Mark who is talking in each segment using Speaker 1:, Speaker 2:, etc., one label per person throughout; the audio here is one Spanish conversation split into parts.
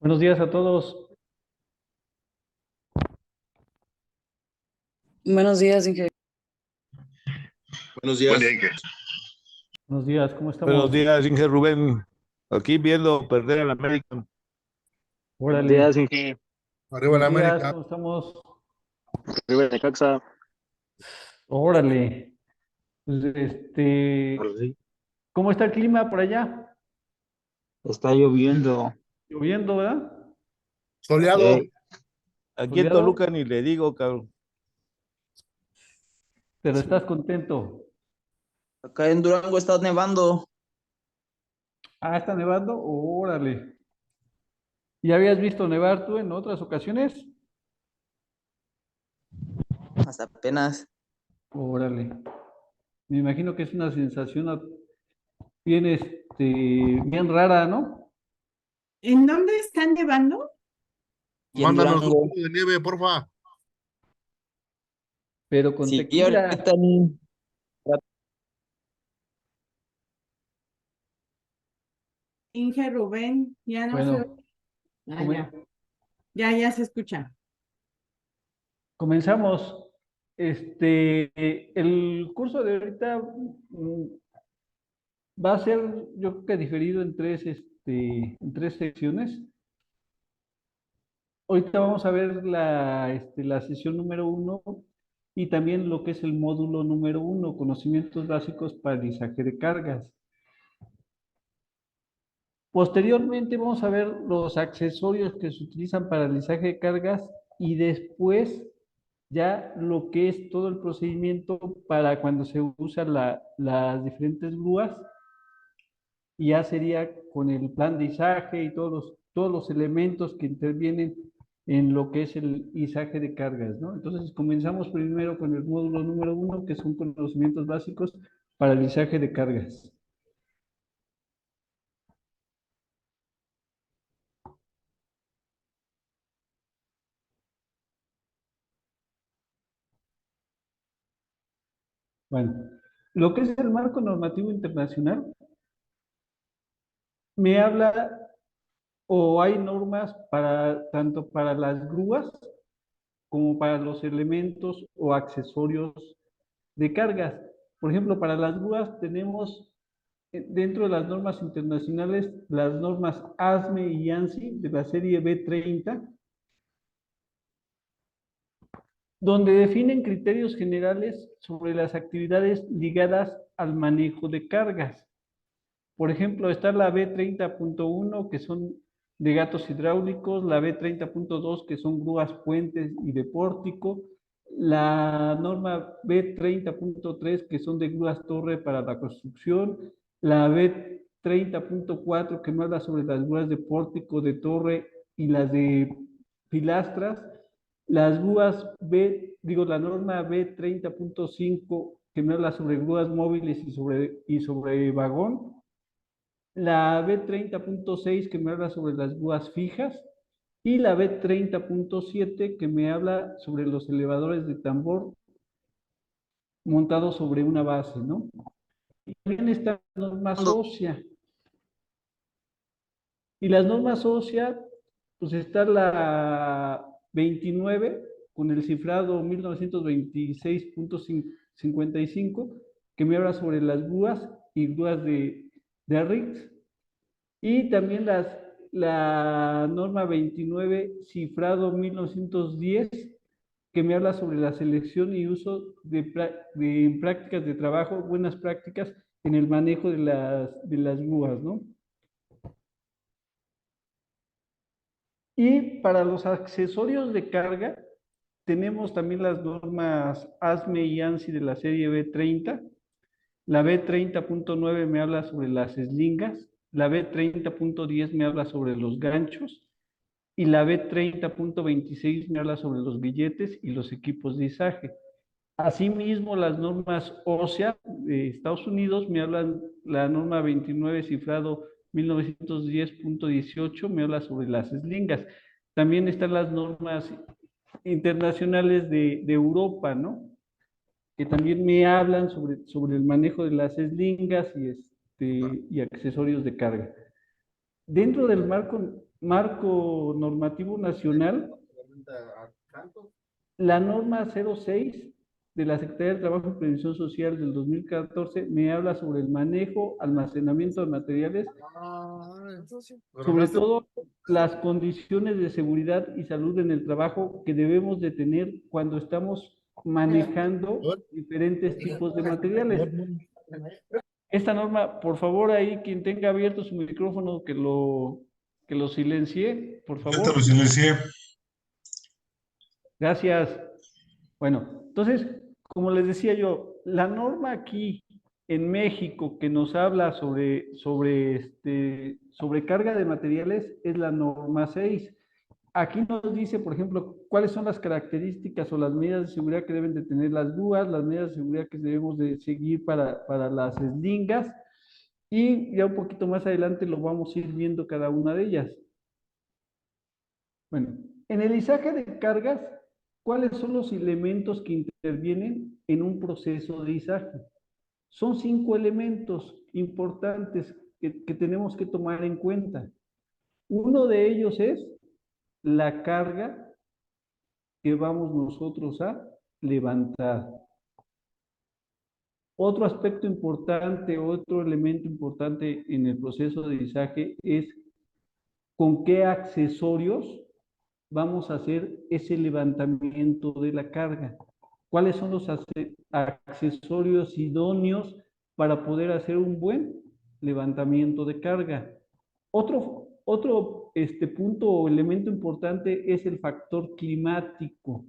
Speaker 1: Buenos días a todos.
Speaker 2: Buenos días, ingeniero.
Speaker 3: Buenos
Speaker 4: Buen
Speaker 3: días.
Speaker 4: día, Inge.
Speaker 1: Buenos días, ¿cómo
Speaker 5: Buenos
Speaker 1: estamos?
Speaker 5: días, Inge Rubén. Aquí viendo perder al América.
Speaker 6: Buenos
Speaker 1: Órale.
Speaker 6: días, Inge.
Speaker 4: Arriba la
Speaker 1: Buenos días,
Speaker 4: América.
Speaker 1: ¿cómo estamos?
Speaker 6: Arriba de Caxa.
Speaker 1: Órale. Pues,
Speaker 6: Sí.
Speaker 1: ¿cómo está el clima por allá?
Speaker 6: Está lloviendo.
Speaker 1: Lloviendo, ¿verdad?
Speaker 4: Soleado.
Speaker 5: Aquí en
Speaker 1: Soleado,
Speaker 5: Toluca ni le digo, cabrón.
Speaker 1: pero estás contento.
Speaker 2: Acá en Durango está nevando.
Speaker 1: Ah, ¿está nevando? Órale. ¿Y habías visto nevar tú en otras ocasiones?
Speaker 2: Hasta apenas.
Speaker 1: Órale. Me imagino que es una sensación bien, bien rara, ¿no?
Speaker 7: ¿En dónde está nevando?
Speaker 2: Y en
Speaker 4: Mándanos un
Speaker 2: Durango.
Speaker 4: poco de nieve, porfa.
Speaker 1: Pero con
Speaker 2: Sí,
Speaker 1: tequila.
Speaker 2: ahorita
Speaker 7: Inge Rubén, ya no se...
Speaker 1: Bueno,
Speaker 7: Ah,
Speaker 1: come-
Speaker 7: ya se escucha.
Speaker 1: comenzamos. El curso de ahorita va a ser, yo creo que diferido en tres secciones. Ahorita vamos a ver la sesión número 1 y también lo que es el módulo número 1, conocimientos básicos para lizaje de cargas. Posteriormente vamos a ver los accesorios que se utilizan para el lizaje de cargas y después ya lo que es todo el procedimiento para cuando se usan las diferentes grúas, y ya sería con el plan de izaje y todos los elementos que intervienen en lo que es el izaje de cargas, ¿no? Entonces comenzamos primero con el módulo número 1, que son conocimientos básicos para el izaje de cargas. Bueno, lo que es el marco normativo internacional me habla, o hay normas para tanto para las grúas como para los elementos o accesorios de cargas. Por ejemplo, para las grúas tenemos dentro de las normas internacionales las normas ASME y ANSI de la serie B30, donde definen criterios generales sobre las actividades ligadas al manejo de cargas. Por ejemplo, está la B30.1, que son de gatos hidráulicos, la B30.2, que son grúas, puentes y de pórtico, la norma B30.3, que son de grúas torre para la construcción, la B30.4, que me habla sobre las grúas de pórtico, de torre y las de pilastras, las grúas la norma B30.5, que me habla sobre grúas móviles y sobre vagón, la B30.6, que me habla sobre las grúas fijas, y la B30.7, que me habla sobre los elevadores de tambor montados sobre una base, ¿no? Y también están las normas OSHA. Y las normas OSHA, pues está la 29 con el cifrado 1926.55, que me habla sobre las grúas y grúas de RIX. Y también la norma 29, cifrado 1910, que me habla sobre la selección y uso de prácticas de trabajo, buenas prácticas en el manejo de las grúas, ¿no? Y para los accesorios de carga, tenemos también las normas ASME y ANSI de la serie B30. La B30.9 me habla sobre las eslingas, la B30.10 me habla sobre los ganchos, y la B30.26 me habla sobre los billetes y los equipos de izaje. Asimismo, las normas OSHA de Estados Unidos me hablan, la norma 29 cifrado 1910.18 me habla sobre las eslingas. También están las normas internacionales de Europa, ¿no? Que también me hablan sobre el manejo de las eslingas y accesorios de carga. Dentro del marco marco normativo nacional, la norma 06 de la Secretaría del Trabajo y Previsión Social del 2014 me habla sobre el manejo, almacenamiento de materiales, sobre todo las condiciones de seguridad y salud en el trabajo que debemos de tener cuando estamos manejando diferentes tipos de materiales. Esta norma, por favor, ahí quien tenga abierto su micrófono que lo silencie, por
Speaker 3: Ya te
Speaker 1: favor.
Speaker 3: lo silencié.
Speaker 1: Gracias. Bueno, entonces, como les decía yo, la norma aquí en México que nos habla sobre carga de materiales es la norma 6. Aquí nos dice, por ejemplo, cuáles son las características o las medidas de seguridad que deben de tener las grúas, las medidas de seguridad que debemos de seguir para las eslingas, y ya un poquito más adelante lo vamos a ir viendo cada una de ellas. Bueno, en el izaje de cargas, ¿cuáles son los elementos que intervienen en un proceso de izaje? Son 5 elementos importantes que tenemos que tomar en cuenta. Uno de ellos es la carga que vamos nosotros a levantar. Otro aspecto importante, otro elemento importante en el proceso de izaje es con qué accesorios vamos a hacer ese levantamiento de la carga. ¿Cuáles son los accesorios idóneos para poder hacer un buen levantamiento de carga? Otro punto o elemento importante es el factor climático.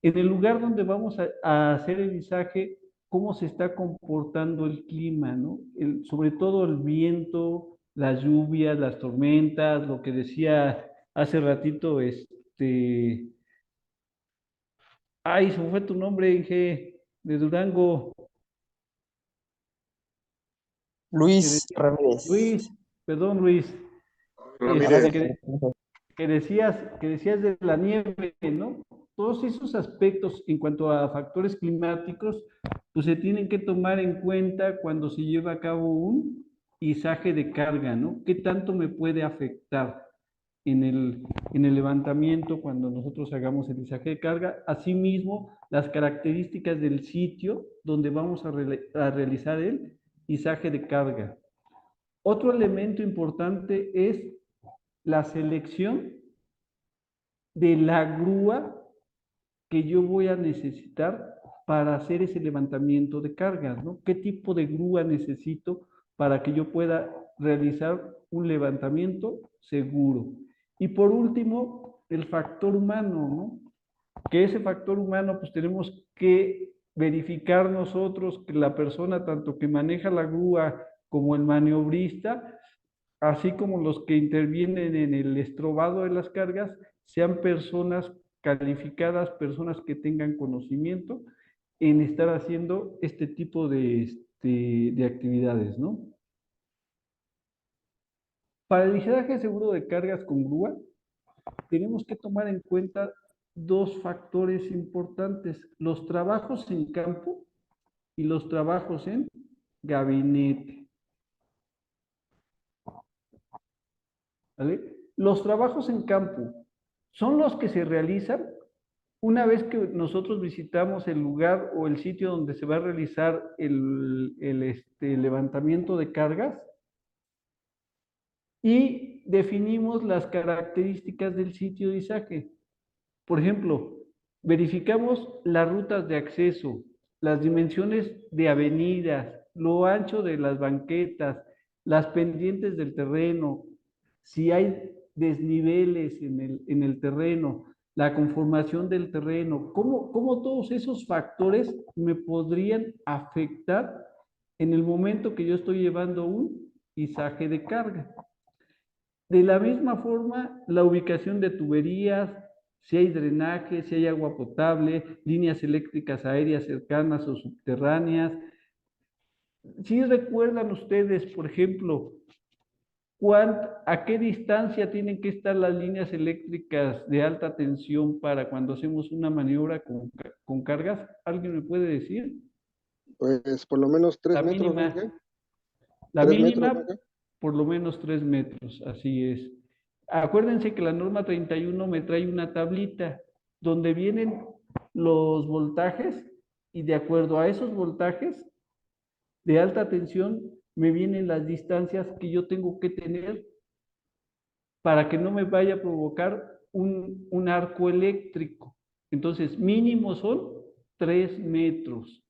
Speaker 1: En el lugar donde vamos a hacer el izaje, cómo se está comportando el clima, ¿no? Sobre todo el viento, las lluvias, las tormentas, lo que decía hace ratito, ay, se me fue tu nombre, Inge, de Durango.
Speaker 2: Luis Ramírez.
Speaker 1: Luis, perdón, Luis. Que decías de la nieve, ¿no? Todos esos aspectos en cuanto a factores climáticos, pues se tienen que tomar en cuenta cuando se lleva a cabo un izaje de carga, ¿no? ¿Qué tanto me puede afectar en el levantamiento cuando nosotros hagamos el izaje de carga? Asimismo, las características del sitio donde vamos a realizar el izaje de carga. Otro elemento importante es la selección de la grúa que yo voy a necesitar para hacer ese levantamiento de cargas, ¿no? ¿Qué tipo de grúa necesito para que yo pueda realizar un levantamiento seguro? Y por último, el factor humano, ¿no? Que ese factor humano, pues tenemos que verificar nosotros que la persona, tanto que maneja la grúa como el maniobrista, así como los que intervienen en el estrobado de las cargas, sean personas calificadas, personas que tengan conocimiento en estar haciendo este tipo de actividades, ¿no? Para el ligeaje seguro de cargas con grúa, tenemos que tomar en cuenta 2 factores importantes: los trabajos en campo y los trabajos en gabinete. ¿Vale? Los trabajos en campo son los que se realizan una vez que nosotros visitamos el lugar o el sitio donde se va a realizar el levantamiento de cargas y definimos las características del sitio de izaje. Por ejemplo, verificamos las rutas de acceso, las dimensiones de avenidas, lo ancho de las banquetas, las pendientes del terreno, si hay desniveles en el terreno, la conformación del terreno, cómo todos esos factores me podrían afectar en el momento que yo estoy llevando un izaje de carga. De la misma forma, la ubicación de tuberías, si hay drenaje, si hay agua potable, líneas eléctricas aéreas cercanas o subterráneas. Si recuerdan ustedes, por ejemplo, ¿a qué distancia tienen que estar las líneas eléctricas de alta tensión para cuando hacemos una maniobra con cargas? ¿Alguien me puede decir?
Speaker 8: Pues por lo menos 3
Speaker 1: La
Speaker 8: metros,
Speaker 1: mínima.
Speaker 8: ¿no?
Speaker 1: La
Speaker 8: 3
Speaker 1: mínima,
Speaker 8: metros, ¿no?
Speaker 1: por lo menos 3 metros, así es. Acuérdense que la norma 31 me trae una tablita donde vienen los voltajes y de acuerdo a esos voltajes de alta tensión me vienen las distancias que yo tengo que tener para que no me vaya a provocar un arco eléctrico. Entonces, mínimo son 3 metros.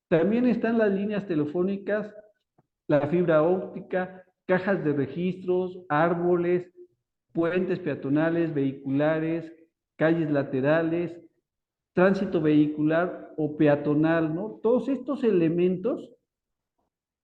Speaker 1: También están las líneas telefónicas, la fibra óptica, cajas de registros, árboles, puentes peatonales, vehiculares, calles laterales, tránsito vehicular o peatonal, ¿no? Todos estos elementos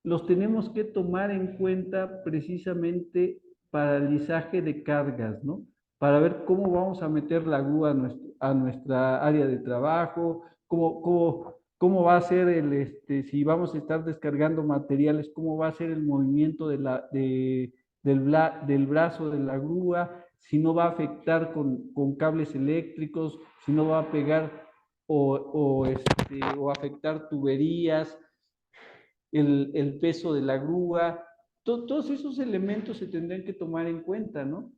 Speaker 1: los tenemos que tomar en cuenta precisamente para el lizaje de cargas, ¿no? Para ver cómo vamos a meter la grúa a nuestra área de trabajo, cómo va a ser si vamos a estar descargando materiales, cómo va a ser el movimiento del brazo de la grúa, si no va a afectar con cables eléctricos, si no va a pegar o afectar tuberías, el peso de la grúa, todos esos elementos se tendrían que tomar en cuenta, ¿no?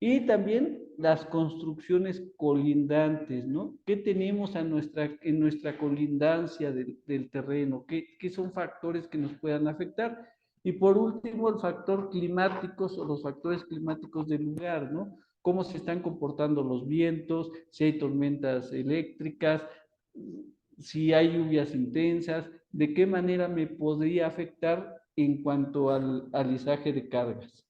Speaker 1: Y también las construcciones colindantes, ¿no? ¿Qué tenemos en nuestra colindancia del terreno? ¿Qué son factores que nos puedan afectar? Y por último, el factor climáticos o los factores climáticos del lugar, ¿no? Cómo se están comportando los vientos, si hay tormentas eléctricas, si hay lluvias intensas, de qué manera me podría afectar en cuanto al alisaje de cargas.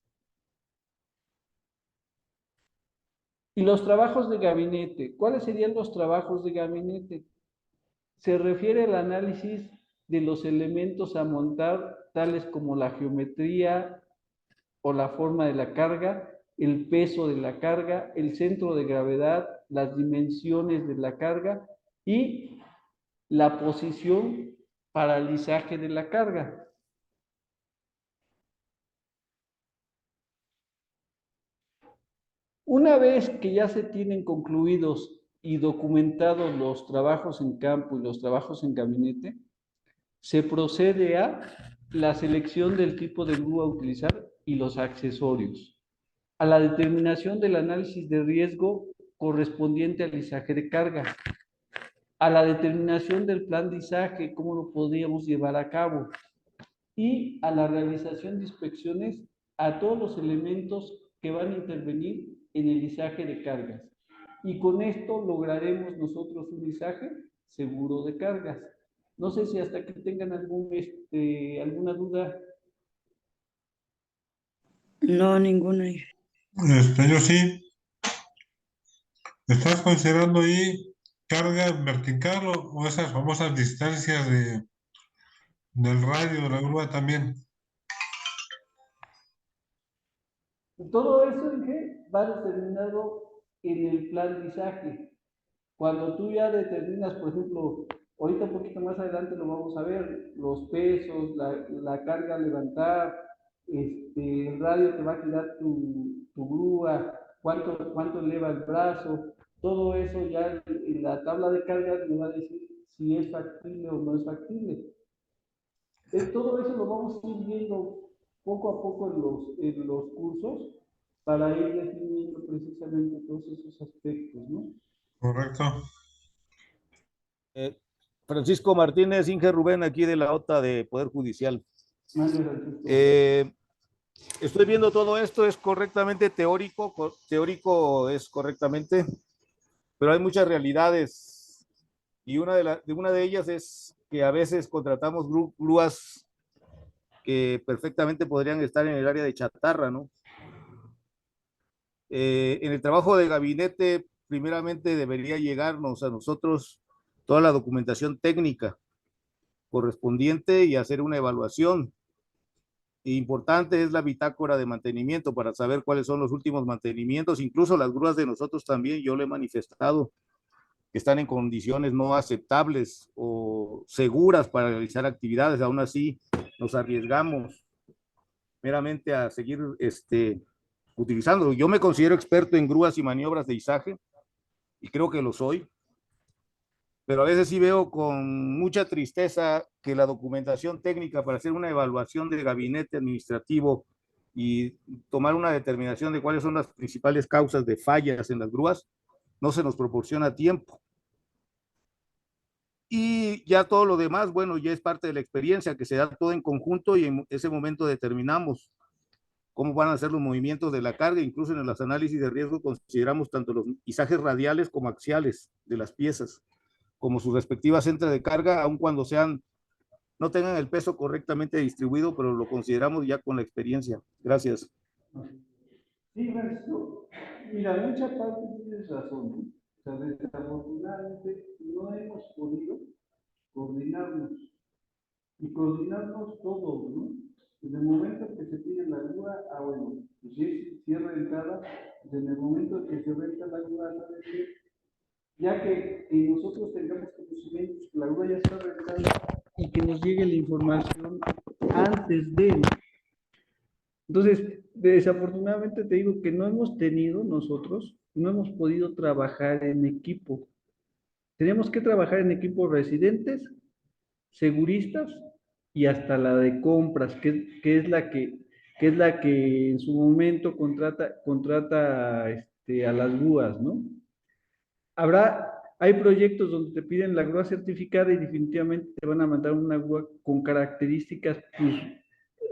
Speaker 1: Y los trabajos de gabinete, ¿cuáles serían los trabajos de gabinete? Se refiere al análisis de los elementos a montar, tales como la geometría o la forma de la carga, el peso de la carga, el centro de gravedad, las dimensiones de la carga y la posición para alisaje de la carga. Una vez que ya se tienen concluidos y documentados los trabajos en campo y los trabajos en gabinete, se procede a la selección del tipo de grúa a utilizar y los accesorios, a la determinación del análisis de riesgo correspondiente al izaje de carga, a la determinación del plan de izaje, cómo lo podríamos llevar a cabo, y a la realización de inspecciones a todos los elementos que van a intervenir en el izaje de cargas. Y con esto lograremos nosotros un izaje seguro de cargas. No sé si hasta aquí tengan alguna duda.
Speaker 3: No, ninguna.
Speaker 8: Yo sí. ¿Estás considerando ahí carga vertical o esas famosas distancias del radio de la grúa también?
Speaker 1: Todo eso, Inge, va determinado en el plan de izaje. Cuando tú ya determinas, por ejemplo, ahorita un poquito más adelante lo vamos a ver, los pesos, la carga a levantar, el radio que va a girar tu grúa, cuánto eleva el brazo, todo eso ya en la tabla de cargas me va a decir si es factible o no es factible. Todo eso lo vamos a ir viendo poco a poco en los cursos para ir definiendo precisamente todos esos aspectos, ¿no?
Speaker 8: Correcto.
Speaker 5: Francisco Martínez, Inge Rubén, aquí de la OTA de Poder Judicial. Estoy viendo todo esto, es correctamente teórico es correctamente, pero hay muchas realidades y una de ellas es que a veces contratamos grúas que perfectamente podrían estar en el área de chatarra, ¿no? En el trabajo de gabinete, primeramente debería llegarnos a nosotros toda la documentación técnica correspondiente y hacer una evaluación. Importante es la bitácora de mantenimiento para saber cuáles son los últimos mantenimientos, incluso las grúas de nosotros también, yo le he manifestado que están en condiciones no aceptables o seguras para realizar actividades, aún así nos arriesgamos meramente a seguir utilizando. Yo me considero experto en grúas y maniobras de izaje y creo que lo soy, pero a veces sí veo con mucha tristeza que la documentación técnica para hacer una evaluación del gabinete administrativo y tomar una determinación de cuáles son las principales causas de fallas en las grúas no se nos proporciona a tiempo. Y ya todo lo demás, bueno, ya es parte de la experiencia, que se da todo en conjunto y en ese momento determinamos cómo van a ser los movimientos de la carga. Incluso en los análisis de riesgo consideramos tanto los izajes radiales como axiales de las piezas, como sus respectivas centros de carga, aun cuando no tengan el peso correctamente distribuido, pero lo consideramos ya con la experiencia. Gracias.
Speaker 1: Sí, Francisco. Mira, en mucha parte tienes razón, ¿no? O sea, desafortunadamente no hemos podido coordinarnos y coordinarnos todos, ¿no? En el momento que se pide la grúa, bueno, pues si es rentada, pues en el momento que se renta la grúa, ¿sabes qué? Ya que nosotros tengamos conocimientos que la grúa ya está rentada y que nos llegue la información antes de. Entonces, desafortunadamente te digo que no hemos tenido nosotros, no hemos podido trabajar en equipo. Tenemos que trabajar en equipo residentes, seguristas y hasta la de compras, que es la que en su momento contrata a las grúas, ¿no? Hay proyectos donde te piden la grúa certificada y definitivamente te van a mandar una grúa con características, pues,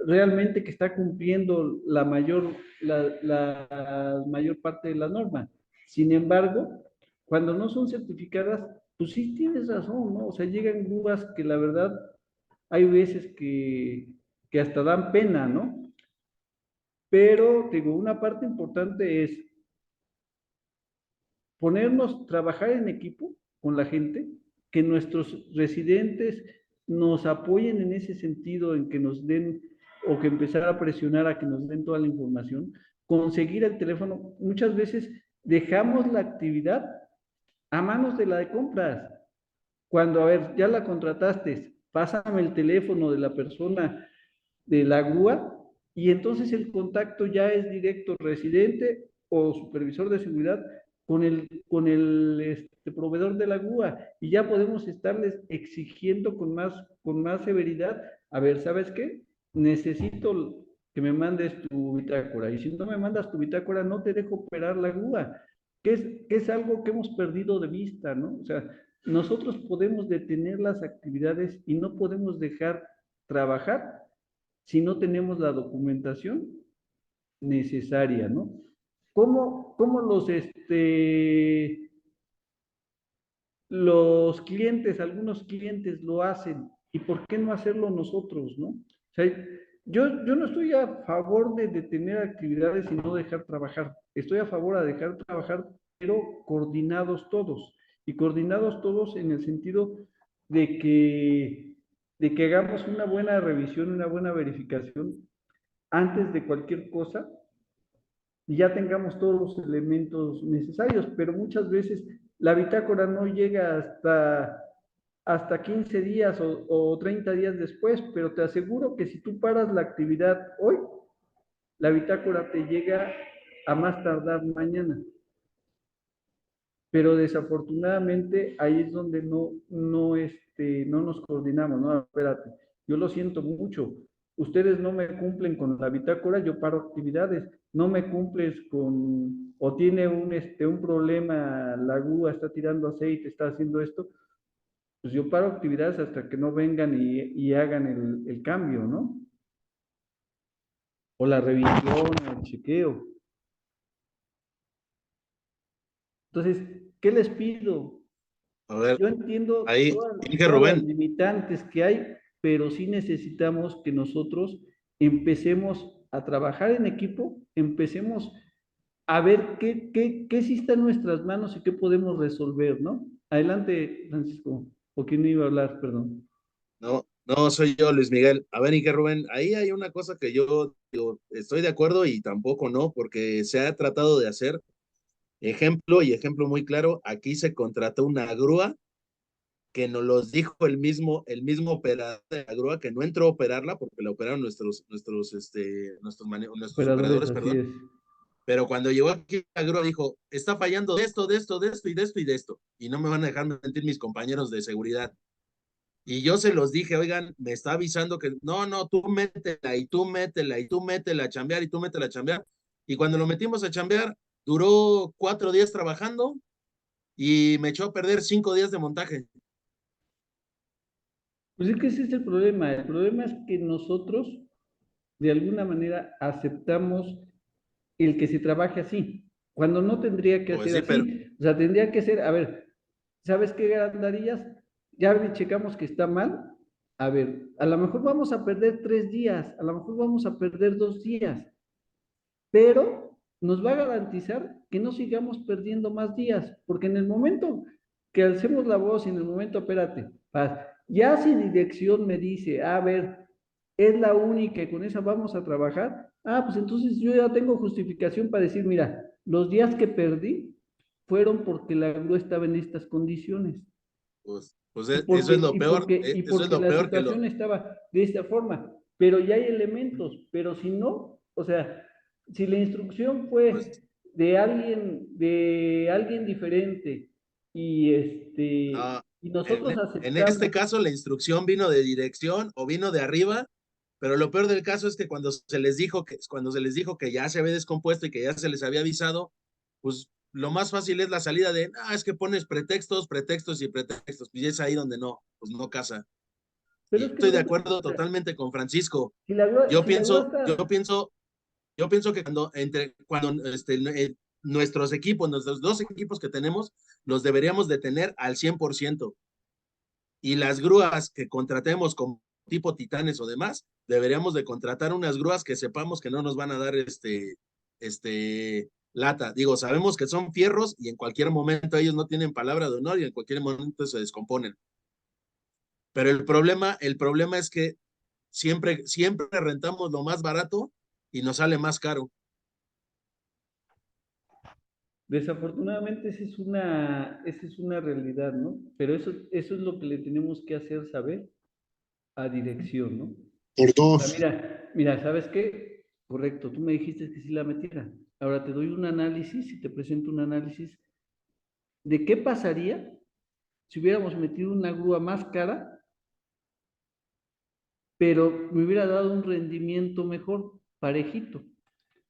Speaker 1: realmente que está cumpliendo la mayor parte de la norma. Sin embargo, cuando no son certificadas, pues sí tienes razón, ¿no? O sea, llegan grúas que la verdad hay veces que hasta dan pena, ¿no? Pero, digo, una parte importante es trabajar en equipo con la gente, que nuestros residentes nos apoyen en ese sentido, en que nos den, o que empezar a presionar a que nos den toda la información, conseguir el teléfono. Muchas veces dejamos la actividad a manos de la de compras. Cuando, a ver, ya la contrataste, pásame el teléfono de la persona de la grúa, y entonces el contacto ya es directo residente o supervisor de seguridad con el proveedor de la grúa, y ya podemos estarles exigiendo con más severidad. A ver, ¿sabes qué? Necesito que me mandes tu bitácora, y si no me mandas tu bitácora, no te dejo operar la grúa, que es algo que hemos perdido de vista, ¿no? O sea, nosotros podemos detener las actividades y no podemos dejar trabajar si no tenemos la documentación necesaria, ¿no? ¿Cómo los clientes, algunos clientes lo hacen, y por qué no hacerlo nosotros, ¿no? O sea, yo no estoy a favor de detener actividades y no dejar trabajar. Estoy a favor de dejar trabajar, pero coordinados todos. Y coordinados todos en el sentido de que hagamos una buena revisión, una buena verificación antes de cualquier cosa, y ya tengamos todos los elementos necesarios, pero muchas veces la bitácora no llega hasta 15 días o 30 días después, pero te aseguro que si tú paras la actividad hoy, la bitácora te llega a más tardar mañana. Pero desafortunadamente ahí es donde no nos coordinamos, ¿no? Espérate, yo lo siento mucho, ustedes no me cumplen con la bitácora, yo paro actividades, no me cumples o tiene un problema, la grúa está tirando aceite, está haciendo esto, pues yo paro actividades hasta que no vengan y hagan el cambio, ¿no? O la revisión, el chequeo. Entonces, ¿qué les pido?
Speaker 9: A ver,
Speaker 1: Yo entiendo
Speaker 9: ahí,
Speaker 1: todas
Speaker 9: Inge
Speaker 1: las
Speaker 9: Rubén,
Speaker 1: limitantes que hay, pero sí necesitamos que nosotros empecemos a trabajar en equipo, empecemos a ver qué sí está en nuestras manos y qué podemos resolver, ¿no? Adelante, Francisco. ¿O quién iba a hablar? Perdón.
Speaker 9: no, soy yo, Luis Miguel. A ver, Inge Rubén, ahí hay una cosa que yo estoy de acuerdo y tampoco no, porque se ha tratado de hacer ejemplo muy claro, aquí se contrató una grúa que nos los dijo el mismo operador de la grúa que no entró a operarla porque la operaron nuestros
Speaker 1: Operadores,
Speaker 9: operadores,
Speaker 1: así
Speaker 9: perdón.
Speaker 1: es.
Speaker 9: Pero cuando llegó aquí la grúa dijo, está fallando de esto, de esto, de esto y de esto y de esto. Y no me van a dejar mentir mis compañeros de seguridad. Y yo se los dije, oigan, me está avisando que no, tú métela y tú métela y tú métela a chambear y tú métela a chambear. Y cuando lo metimos a chambear, duró 4 días trabajando y me echó a perder 5 días de montaje.
Speaker 1: Pues es que ese es el problema. El problema es que nosotros, de alguna manera, aceptamos el que se trabaje así, cuando no tendría que
Speaker 9: Pues
Speaker 1: ser
Speaker 9: sí, pero
Speaker 1: así. O sea, tendría que ser, a ver, ¿sabes qué, Gandarillas? Ya checamos que está mal. A ver, a lo mejor vamos a perder 3 días, a lo mejor vamos a perder 2 días, pero nos va a garantizar que no sigamos perdiendo más días, porque en el momento que alcemos la voz, y en el momento, espérate, paz, ya si dirección me dice, a ver, es la única y con esa vamos a trabajar, pues entonces yo ya tengo justificación para decir, mira, los días que perdí fueron porque la grúa estaba en estas condiciones.
Speaker 9: pues
Speaker 1: Y
Speaker 9: eso es
Speaker 1: porque,
Speaker 9: lo
Speaker 1: y
Speaker 9: peor,
Speaker 1: porque, y
Speaker 9: eso es
Speaker 1: porque
Speaker 9: lo
Speaker 1: la
Speaker 9: peor que
Speaker 1: situación estaba de esta forma, pero ya hay elementos, pero si no, o sea, si la instrucción
Speaker 9: pues,
Speaker 1: fue de alguien diferente y
Speaker 9: no,
Speaker 1: y nosotros
Speaker 9: en este
Speaker 1: aceptamos.
Speaker 9: caso la instrucción vino de dirección o vino de arriba, pero lo peor del caso es que cuando se les dijo que ya se había descompuesto y que ya se les había avisado, pues lo más fácil es la salida de, es que pones pretextos, pretextos y pretextos, y es ahí donde pues no casa.
Speaker 1: Pero
Speaker 9: Y
Speaker 1: es que
Speaker 9: estoy de
Speaker 1: ¿dónde?
Speaker 9: acuerdo
Speaker 1: O sea,
Speaker 9: totalmente con Francisco.
Speaker 1: si la grúa,
Speaker 9: Yo
Speaker 1: si la grúa
Speaker 9: pienso,
Speaker 1: está,
Speaker 9: yo pienso que cuando nuestros equipos, nuestros 2 equipos que tenemos, los deberíamos de tener al 100%. Y las grúas que contratemos como tipo Titanes o demás, deberíamos de contratar unas grúas que sepamos que no nos van a dar lata. Digo, sabemos que son fierros y en cualquier momento ellos no tienen palabra de honor y en cualquier momento se descomponen. Pero el problema es que siempre rentamos lo más barato y nos sale más caro.
Speaker 1: desafortunadamente esa es una realidad, ¿no? Pero eso es lo que le tenemos que hacer saber a dirección, ¿no?
Speaker 4: Por
Speaker 1: O sea,
Speaker 4: dos.
Speaker 1: mira, ¿sabes qué? Correcto, tú me dijiste que sí la metiera. Ahora te doy un análisis y te presento un análisis de qué pasaría si hubiéramos metido una grúa más cara, pero me hubiera dado un rendimiento mejor, parejito.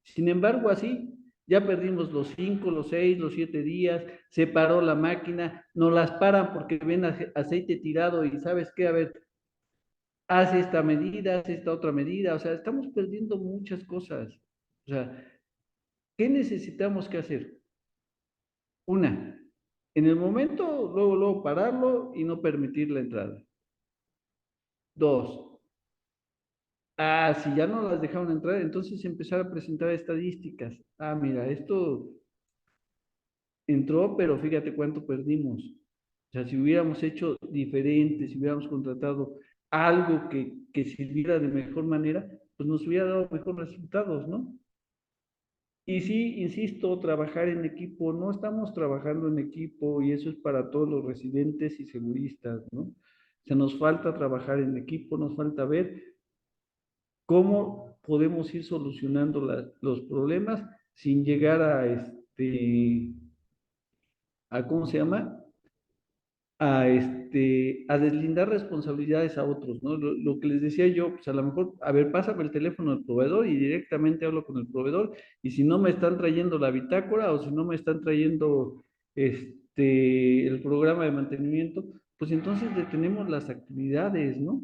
Speaker 1: Sin embargo, así ya perdimos los 5, los 6, los 7 días, se paró la máquina, nos las paran porque ven aceite tirado y ¿sabes qué? A ver, hace esta medida, hace esta otra medida, o sea, estamos perdiendo muchas cosas. O sea, ¿qué necesitamos que hacer? Una, en el momento, luego pararlo y no permitir la entrada. 2, si ya no las dejaron entrar, entonces empezar a presentar estadísticas. Mira, esto entró, pero fíjate cuánto perdimos. O sea, si hubiéramos hecho diferente, si hubiéramos contratado algo que sirviera de mejor manera, pues nos hubiera dado mejores resultados, ¿no? Y sí, insisto, trabajar en equipo, no estamos trabajando en equipo y eso es para todos los residentes y seguristas, ¿no? O sea, nos falta trabajar en equipo, nos falta ver cómo podemos ir solucionando los problemas sin llegar ¿cómo se llama? A deslindar responsabilidades a otros, ¿no? Lo que les decía yo, pues a lo mejor, a ver, pásame el teléfono del proveedor y directamente hablo con el proveedor, y si no me están trayendo la bitácora o si no me están trayendo el programa de mantenimiento, pues entonces detenemos las actividades, ¿no?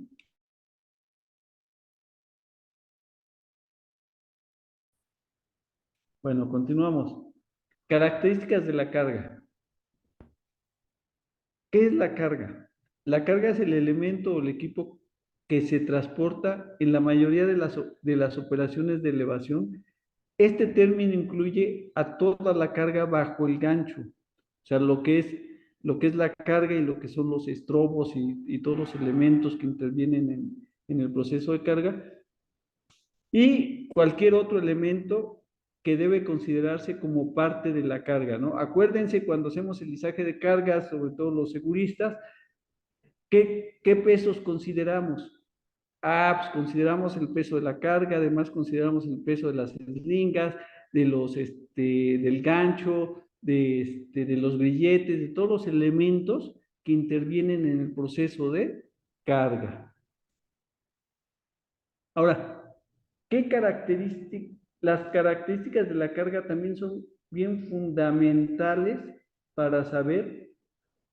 Speaker 1: Bueno, continuamos. Características de la carga. ¿Qué es la carga? La carga es el elemento o el equipo que se transporta en la mayoría de las operaciones de elevación. Este término incluye a toda la carga bajo el gancho, o sea, lo que es la carga y lo que son los estrobos y todos los elementos que intervienen en el proceso de carga, y cualquier otro elemento que debe considerarse como parte de la carga, ¿no? Acuérdense cuando hacemos el lizaje de cargas, sobre todo los seguristas, ¿qué pesos consideramos? Pues consideramos el peso de la carga, además consideramos el peso de las slingas, del gancho, de los grilletes, de todos los elementos que intervienen en el proceso de carga. Ahora, las características de la carga también son bien fundamentales para saber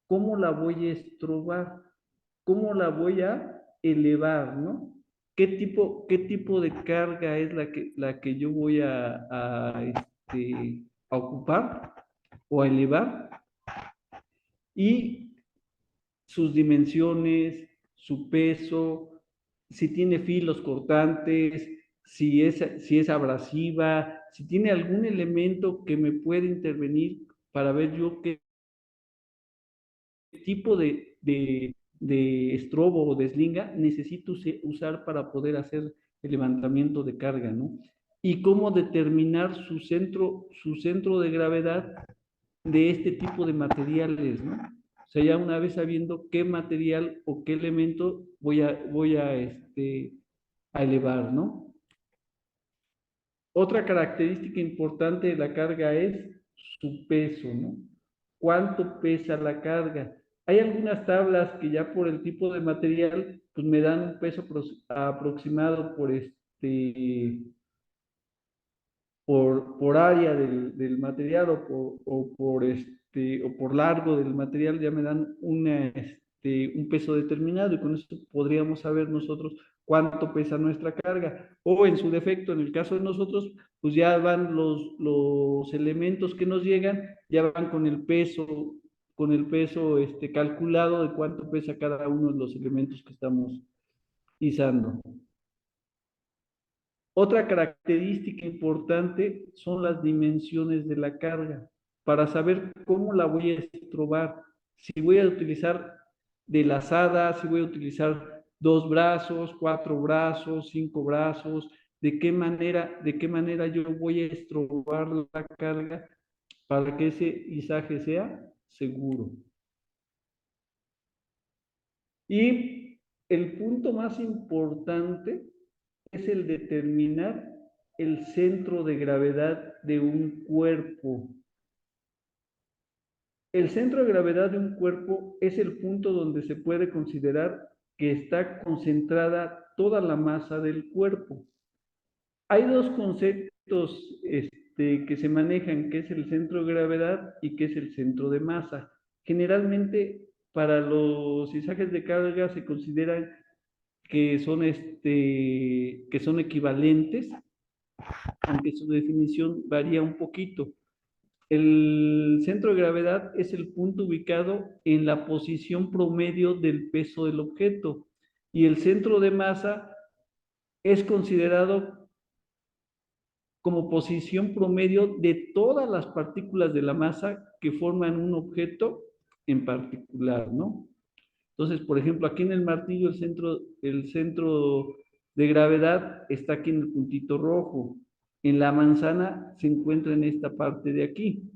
Speaker 1: cómo la voy a estrobar, cómo la voy a elevar, ¿no? ¿Qué tipo de carga es la que yo voy a ocupar o a elevar? Y sus dimensiones, su peso, si tiene filos cortantes, si es abrasiva, si tiene algún elemento que me puede intervenir para ver yo qué tipo de estrobo o de eslinga necesito usar para poder hacer el levantamiento de carga, ¿no? Y cómo determinar su centro de gravedad de este tipo de materiales, ¿no? O sea, ya una vez sabiendo qué material o qué elemento voy a elevar, ¿no? Otra característica importante de la carga es su peso, ¿no? ¿Cuánto pesa la carga? Hay algunas tablas que ya por el tipo de material, pues me dan un peso aproximado por área del material o por largo del material, ya me dan un peso determinado, y con eso podríamos saber nosotros cuánto pesa nuestra carga, o en su defecto, en el caso de nosotros, pues ya van los elementos que nos llegan, ya van con el peso calculado de cuánto pesa cada uno de los elementos que estamos izando. Otra característica importante son las dimensiones de la carga, para saber cómo la voy a estrobar. Si voy a utilizar de lazada, si voy a utilizar 2 brazos, 4 brazos, 5 brazos, de qué manera yo voy a estrobar la carga para que ese izaje sea seguro. Y el punto más importante es el determinar el centro de gravedad de un cuerpo. El centro de gravedad de un cuerpo es el punto donde se puede considerar que está concentrada toda la masa del cuerpo. Hay dos conceptos que se manejan, que es el centro de gravedad y que es el centro de masa. Generalmente, para los izajes de carga se consideran que son equivalentes, aunque su definición varía un poquito. El centro de gravedad es el punto ubicado en la posición promedio del peso del objeto, y el centro de masa es considerado como posición promedio de todas las partículas de la masa que forman un objeto en particular, ¿no? Entonces, por ejemplo, aquí en el martillo el centro de gravedad está aquí en el puntito rojo. En la manzana se encuentra en esta parte de aquí.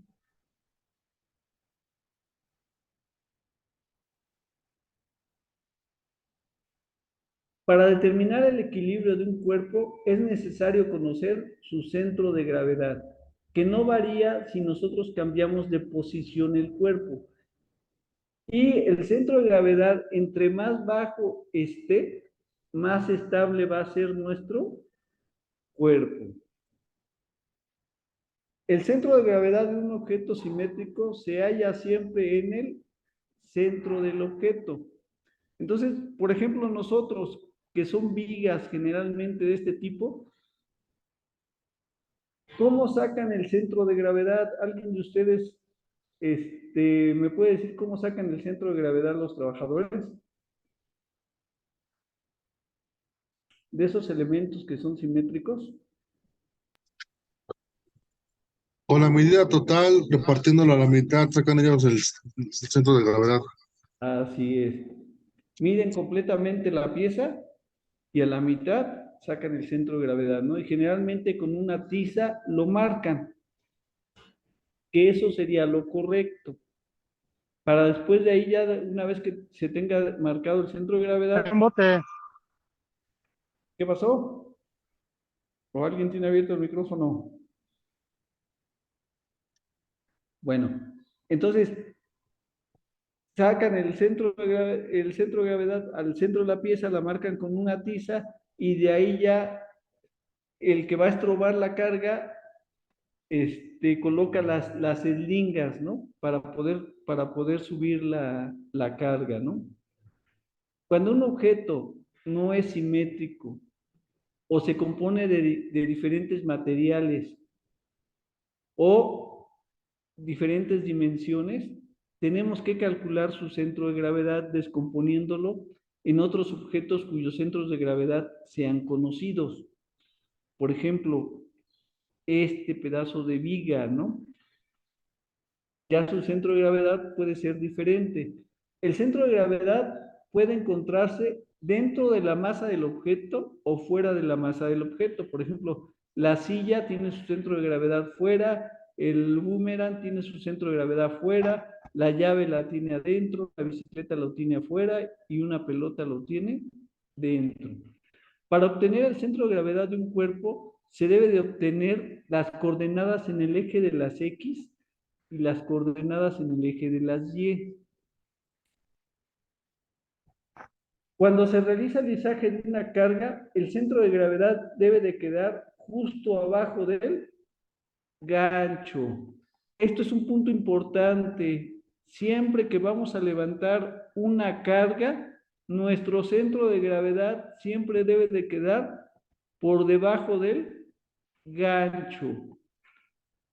Speaker 1: Para determinar el equilibrio de un cuerpo es necesario conocer su centro de gravedad, que no varía si nosotros cambiamos de posición el cuerpo. Y el centro de gravedad, entre más bajo esté, más estable va a ser nuestro cuerpo. El centro de gravedad de un objeto simétrico se halla siempre en el centro del objeto. Entonces, por ejemplo, nosotros, que son vigas generalmente de este tipo, ¿cómo sacan el centro de gravedad? ¿Alguien de ustedes me puede decir cómo sacan el centro de gravedad los trabajadores? De esos elementos que son simétricos.
Speaker 4: Con la medida total, repartiéndolo a la mitad, sacan ellos el centro de gravedad.
Speaker 1: Así es. Miden completamente la pieza y a la mitad sacan el centro de gravedad, ¿no? Y generalmente con una tiza lo marcan, que eso sería lo correcto. Para después de ahí, ya una vez que se tenga marcado el centro de gravedad. ¿Qué pasó? ¿O alguien tiene abierto el micrófono? Bueno, entonces sacan el centro de gravedad al centro de la pieza, la marcan con una tiza y de ahí ya el que va a estrobar la carga coloca las eslingas, ¿no? Para poder subir la carga, ¿no? Cuando un objeto no es simétrico o se compone de diferentes materiales o diferentes dimensiones, tenemos que calcular su centro de gravedad descomponiéndolo en otros objetos cuyos centros de gravedad sean conocidos. Por ejemplo, este pedazo de viga, ¿no? Ya su centro de gravedad puede ser diferente. El centro de gravedad puede encontrarse dentro de la masa del objeto o fuera de la masa del objeto. Por ejemplo, la silla tiene su centro de gravedad fuera, el boomerang tiene su centro de gravedad fuera, la llave la tiene adentro, la bicicleta lo tiene afuera y una pelota lo tiene dentro. Para obtener el centro de gravedad de un cuerpo, se debe de obtener las coordenadas en el eje de las X y las coordenadas en el eje de las Y. Cuando se realiza el izaje de una carga, el centro de gravedad debe de quedar justo abajo del gancho. Esto es un punto importante. Siempre que vamos a levantar una carga, nuestro centro de gravedad siempre debe de quedar por debajo del gancho.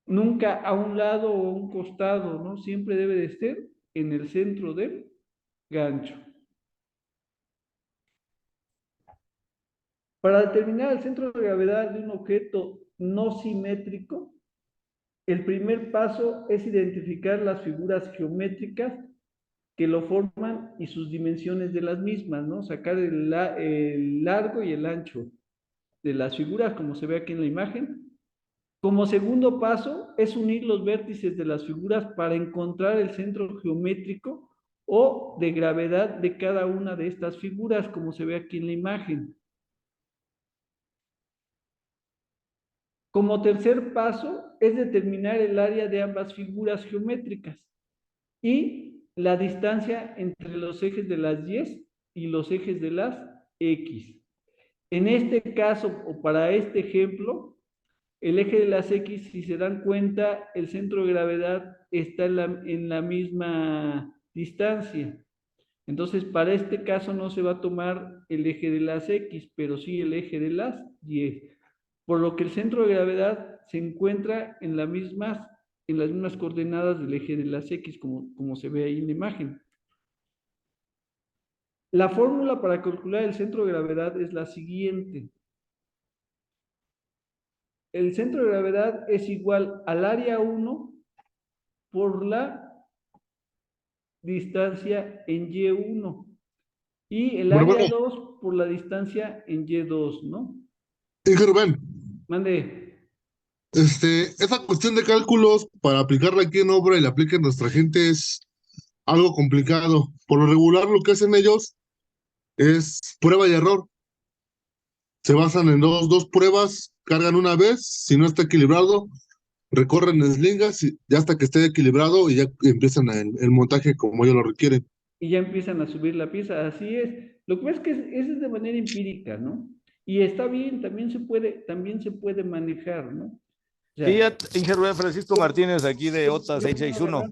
Speaker 1: Nunca a un lado o a un costado, ¿no? Siempre debe de estar en el centro del gancho. Para determinar el centro de gravedad de un objeto no simétrico, el primer paso es identificar las figuras geométricas que lo forman y sus dimensiones de las mismas, ¿no? Sacar el largo y el ancho de las figuras, como se ve aquí en la imagen. Como segundo paso es unir los vértices de las figuras para encontrar el centro geométrico o de gravedad de cada una de estas figuras, como se ve aquí en la imagen. Como tercer paso es determinar el área de ambas figuras geométricas y la distancia entre los ejes de las Y y los ejes de las X. En este caso, o para este ejemplo, el eje de las X, si se dan cuenta, el centro de gravedad está en la misma distancia. Entonces, para este caso no se va a tomar el eje de las X, pero sí el eje de las Y. Por lo que el centro de gravedad se encuentra en las mismas coordenadas del eje de las X, como se ve ahí en la imagen. La fórmula para calcular el centro de gravedad es la siguiente. El centro de gravedad es igual al área 1 por la distancia en Y1 y el área 2 por la distancia en Y2, ¿no?
Speaker 4: Rubén,
Speaker 1: Mande.
Speaker 4: esa cuestión de cálculos para aplicarla aquí en obra y la apliquen nuestra gente es algo complicado. Por lo regular, lo que hacen ellos es prueba y error. Se basan en dos pruebas, cargan una vez, si no está equilibrado, recorren eslingas y ya hasta que esté equilibrado y ya empiezan el montaje como ellos lo requieren.
Speaker 1: Y ya empiezan a subir la pieza, así es. Lo que pasa es que eso es de manera empírica, ¿no? Y está bien, también se puede manejar, ¿no? O sea,
Speaker 5: Sí, ingeniero Francisco Martínez, aquí de OTA 661.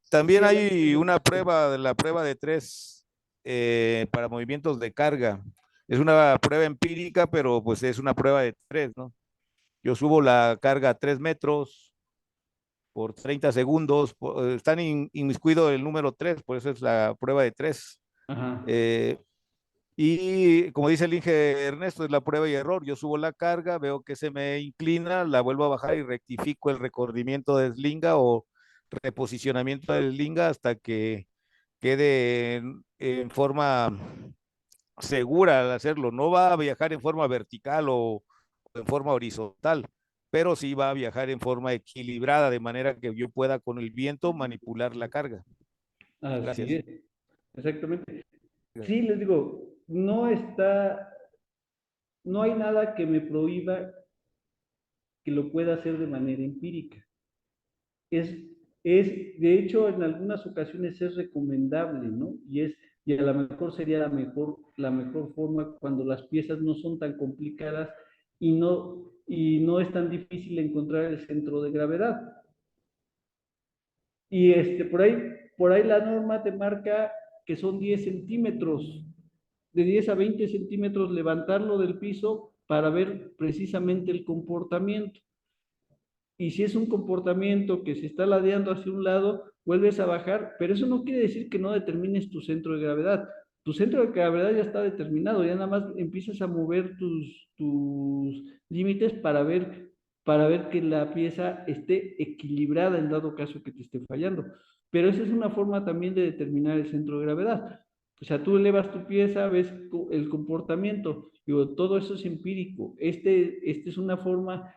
Speaker 5: También hay una prueba, la prueba de 3 para movimientos de carga. Es una prueba empírica, pero pues es una prueba de 3, ¿no? Yo subo la carga a 3 metros por 30 segundos. Están inmiscuido el número 3, por eso es la prueba de 3.
Speaker 1: ajá.
Speaker 5: Y como dice el Inge Ernesto, es la prueba y error. Yo subo la carga, veo que se me inclina, la vuelvo a bajar y rectifico el recorrimiento de eslinga o reposicionamiento de eslinga hasta que quede en forma segura al hacerlo. No va a viajar en forma vertical o en forma horizontal, pero sí va a viajar en forma equilibrada, de manera que yo pueda con el viento manipular la carga.
Speaker 1: Así
Speaker 5: Gracias.
Speaker 1: es, exactamente. Sí, les digo, no hay nada que me prohíba que lo pueda hacer de manera empírica. Es de hecho, en algunas ocasiones es recomendable, ¿no? Y a lo mejor sería la mejor forma cuando las piezas no son tan complicadas y no es tan difícil encontrar el centro de gravedad. Y por ahí la norma te marca que son 10 centímetros, de 10 a 20 centímetros levantarlo del piso para ver precisamente el comportamiento. Y si es un comportamiento que se está ladeando hacia un lado, vuelves a bajar, pero eso no quiere decir que no determines tu centro de gravedad. Tu centro de gravedad ya está determinado, ya nada más empiezas a mover tus límites para ver que la pieza esté equilibrada en dado caso que te esté fallando. Pero esa es una forma también de determinar el centro de gravedad. O sea, tú elevas tu pieza, ves el comportamiento, digo, todo eso es empírico. Este es una forma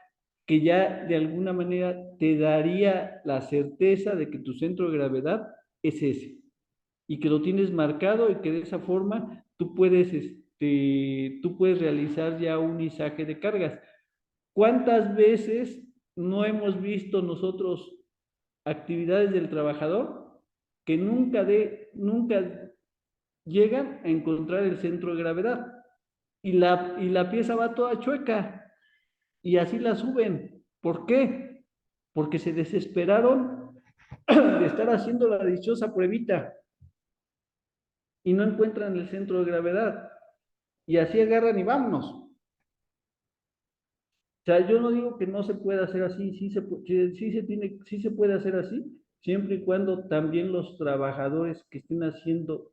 Speaker 1: que ya de alguna manera te daría la certeza de que tu centro de gravedad es ese y que lo tienes marcado y que de esa forma tú puedes realizar ya un izaje de cargas. ¿Cuántas veces no hemos visto nosotros actividades del trabajador que nunca llegan a encontrar el centro de gravedad y la pieza va toda chueca? Y así la suben. ¿Por qué? Porque se desesperaron de estar haciendo la dichosa pruebita y no encuentran el centro de gravedad. Y así agarran y vámonos. O sea, yo no digo que no se pueda hacer así, sí se puede hacer así, siempre y cuando también los trabajadores que estén haciendo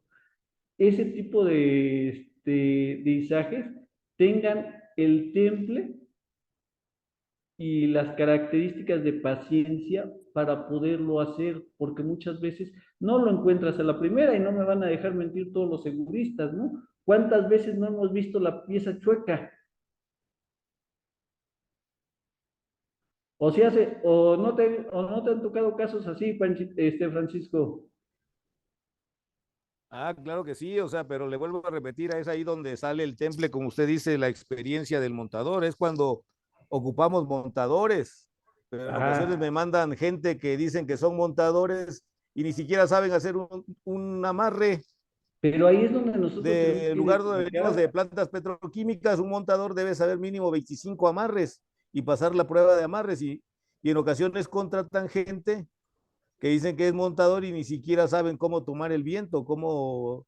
Speaker 1: ese tipo de izajes tengan el temple y las características de paciencia para poderlo hacer, porque muchas veces no lo encuentras a la primera y no me van a dejar mentir todos los seguristas, ¿no? ¿Cuántas veces no hemos visto la pieza chueca? O no te han tocado casos así, Francisco.
Speaker 5: Ah, claro que sí, o sea, pero le vuelvo a repetir, es ahí donde sale el temple, como usted dice, la experiencia del montador, es cuando ocupamos montadores, pero en ocasiones me mandan gente que dicen que son montadores y ni siquiera saben hacer un amarre.
Speaker 1: Pero ahí es donde nosotros
Speaker 5: de lugar donde venimos de plantas petroquímicas, un montador debe saber mínimo 25 amarres y pasar la prueba de amarres y en ocasiones contratan gente que dicen que es montador y ni siquiera saben cómo tomar el viento, cómo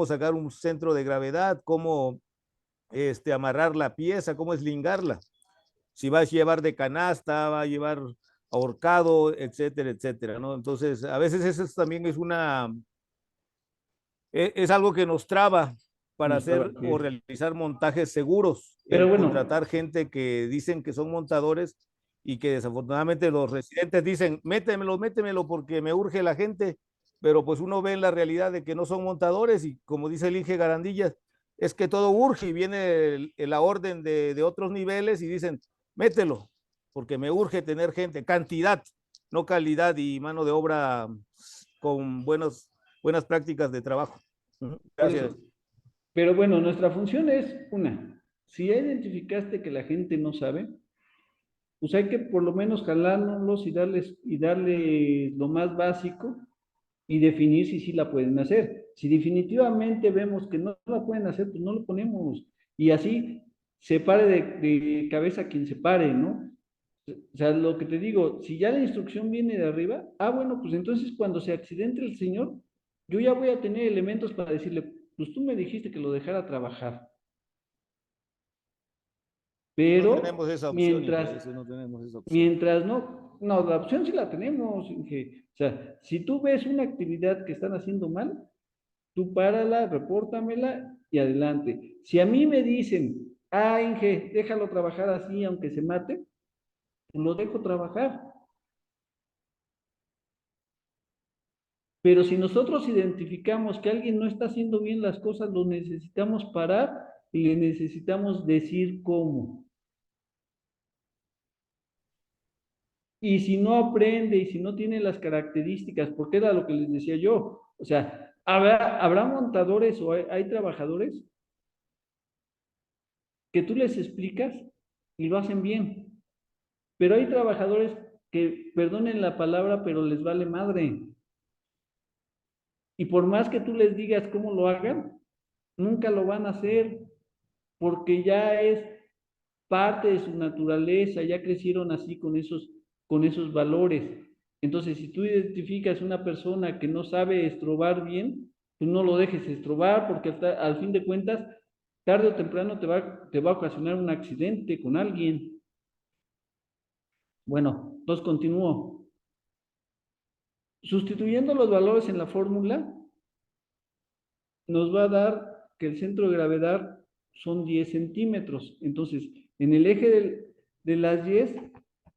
Speaker 5: sacar un centro de gravedad, cómo amarrar la pieza, cómo eslingarla. Si va a llevar de canasta, va a llevar ahorcado, etcétera, etcétera, ¿no? Entonces, a veces eso también es algo que nos traba para hacer o realizar montajes seguros.
Speaker 1: Pero bueno,
Speaker 5: contratar gente que dicen que son montadores y que desafortunadamente los residentes dicen, métemelo porque me urge la gente, pero pues uno ve en la realidad de que no son montadores y como dice el Inge Garandillas, es que todo urge y viene la orden de otros niveles y dicen, mételo, porque me urge tener gente, cantidad, no calidad y mano de obra con buenas prácticas de trabajo. Gracias.
Speaker 1: Pero bueno, nuestra función es si ya identificaste que la gente no sabe, pues hay que por lo menos jalárnoslos y darles lo más básico y definir si sí la pueden hacer. Si definitivamente vemos que no la pueden hacer, pues no lo ponemos. Y así se pare de cabeza quien se pare, ¿no? O sea, lo que te digo, si ya la instrucción viene de arriba, bueno, pues entonces cuando se accidente el señor, yo ya voy a tener elementos para decirle, pues tú me dijiste que lo dejara trabajar. Pero
Speaker 5: no tenemos esa opción, no tenemos esa opción.
Speaker 1: Mientras no, la opción sí la tenemos, Inge. O sea, si tú ves una actividad que están haciendo mal, tú párala, repórtamela y adelante. Si a mí me dicen, Inge, déjalo trabajar así aunque se mate, pues lo dejo trabajar. Pero si nosotros identificamos que alguien no está haciendo bien las cosas, lo necesitamos parar y le necesitamos decir cómo. Y si no aprende y si no tiene las características, porque era lo que les decía yo, o sea, habrá montadores o hay trabajadores que tú les explicas y lo hacen bien, pero hay trabajadores que, perdonen la palabra, pero les vale madre. Y por más que tú les digas cómo lo hagan, nunca lo van a hacer, porque ya es parte de su naturaleza, ya crecieron así con esos valores. Entonces, si tú identificas una persona que no sabe estrobar bien, pues no lo dejes estrobar, porque al fin de cuentas, tarde o temprano te va a ocasionar un accidente con alguien. Bueno, entonces continúo. Sustituyendo los valores en la fórmula, nos va a dar que el centro de gravedad son 10 centímetros. Entonces, en el eje de las 10,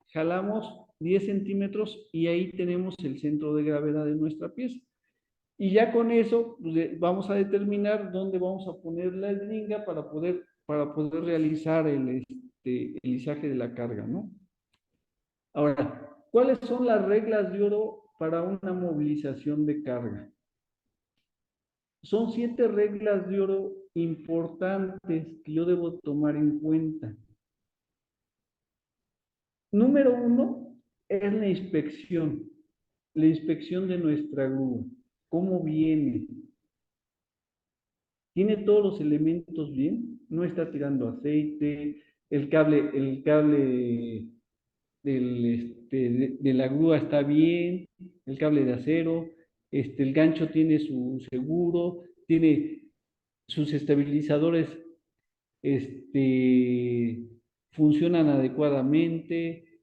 Speaker 1: jalamos 10 centímetros y ahí tenemos el centro de gravedad de nuestra pieza. Y ya con eso, pues, vamos a determinar dónde vamos a poner la eslinga para poder realizar el izaje de la carga, ¿no? Ahora, ¿cuáles son las reglas de oro para una movilización de carga? Son 7 reglas de oro importantes que yo debo tomar en cuenta. Número 1 es la inspección de nuestra grúa. ¿Cómo viene? ¿Tiene todos los elementos bien? ¿No está tirando aceite? ¿El cable de la grúa está bien? ¿El cable de acero? ¿El gancho tiene su seguro? ¿Tiene sus estabilizadores funcionan adecuadamente?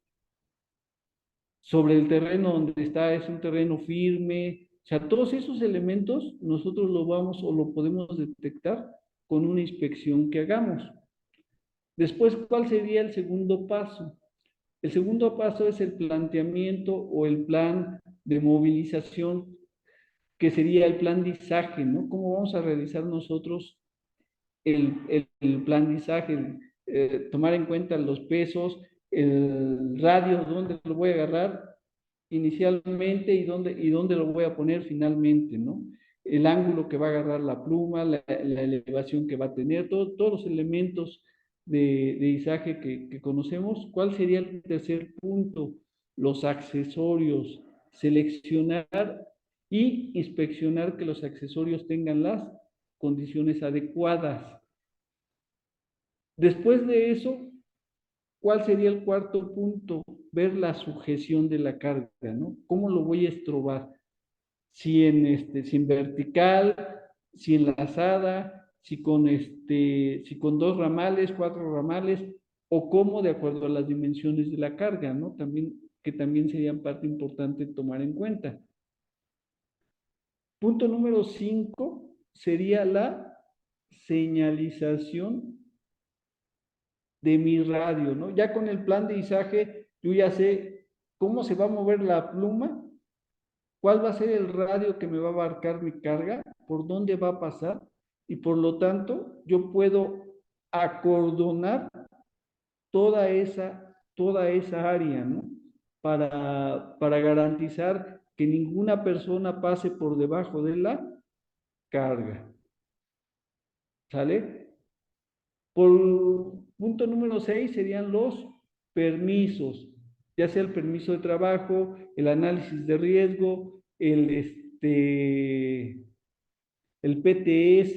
Speaker 1: Sobre el terreno donde está es un terreno firme? O sea, todos esos elementos nosotros lo vamos o lo podemos detectar con una inspección que hagamos. Después, ¿cuál sería el segundo paso? El segundo paso es el planteamiento o el plan de movilización, que sería el plan de izaje, ¿no? ¿Cómo vamos a realizar nosotros el plan de izaje? Tomar en cuenta los pesos, el radio, dónde lo voy a agarrar inicialmente y dónde lo voy a poner finalmente, ¿no? El ángulo que va a agarrar la pluma, la elevación que va a tener, todos los elementos de izaje que conocemos. ¿Cuál sería el tercer punto? Los accesorios. Seleccionar y inspeccionar que los accesorios tengan las condiciones adecuadas. Después de eso, ¿cuál sería el cuarto punto? Ver la sujeción de la carga, ¿no? ¿Cómo lo voy a estrobar? Si en vertical, si enlazada, si con 2 ramales, 4 ramales, o cómo de acuerdo a las dimensiones de la carga, ¿no? Que también serían parte importante tomar en cuenta. Punto número 5 sería la señalización de mi radio, ¿no? Ya con el plan de izaje, yo ya sé cómo se va a mover la pluma, cuál va a ser el radio que me va a abarcar mi carga, por dónde va a pasar, y por lo tanto, yo puedo acordonar toda esa área, ¿no? Para garantizar que ninguna persona pase por debajo de la carga. ¿Sale? Por punto número 6 serían los permisos, ya sea el permiso de trabajo, el análisis de riesgo, el PTS,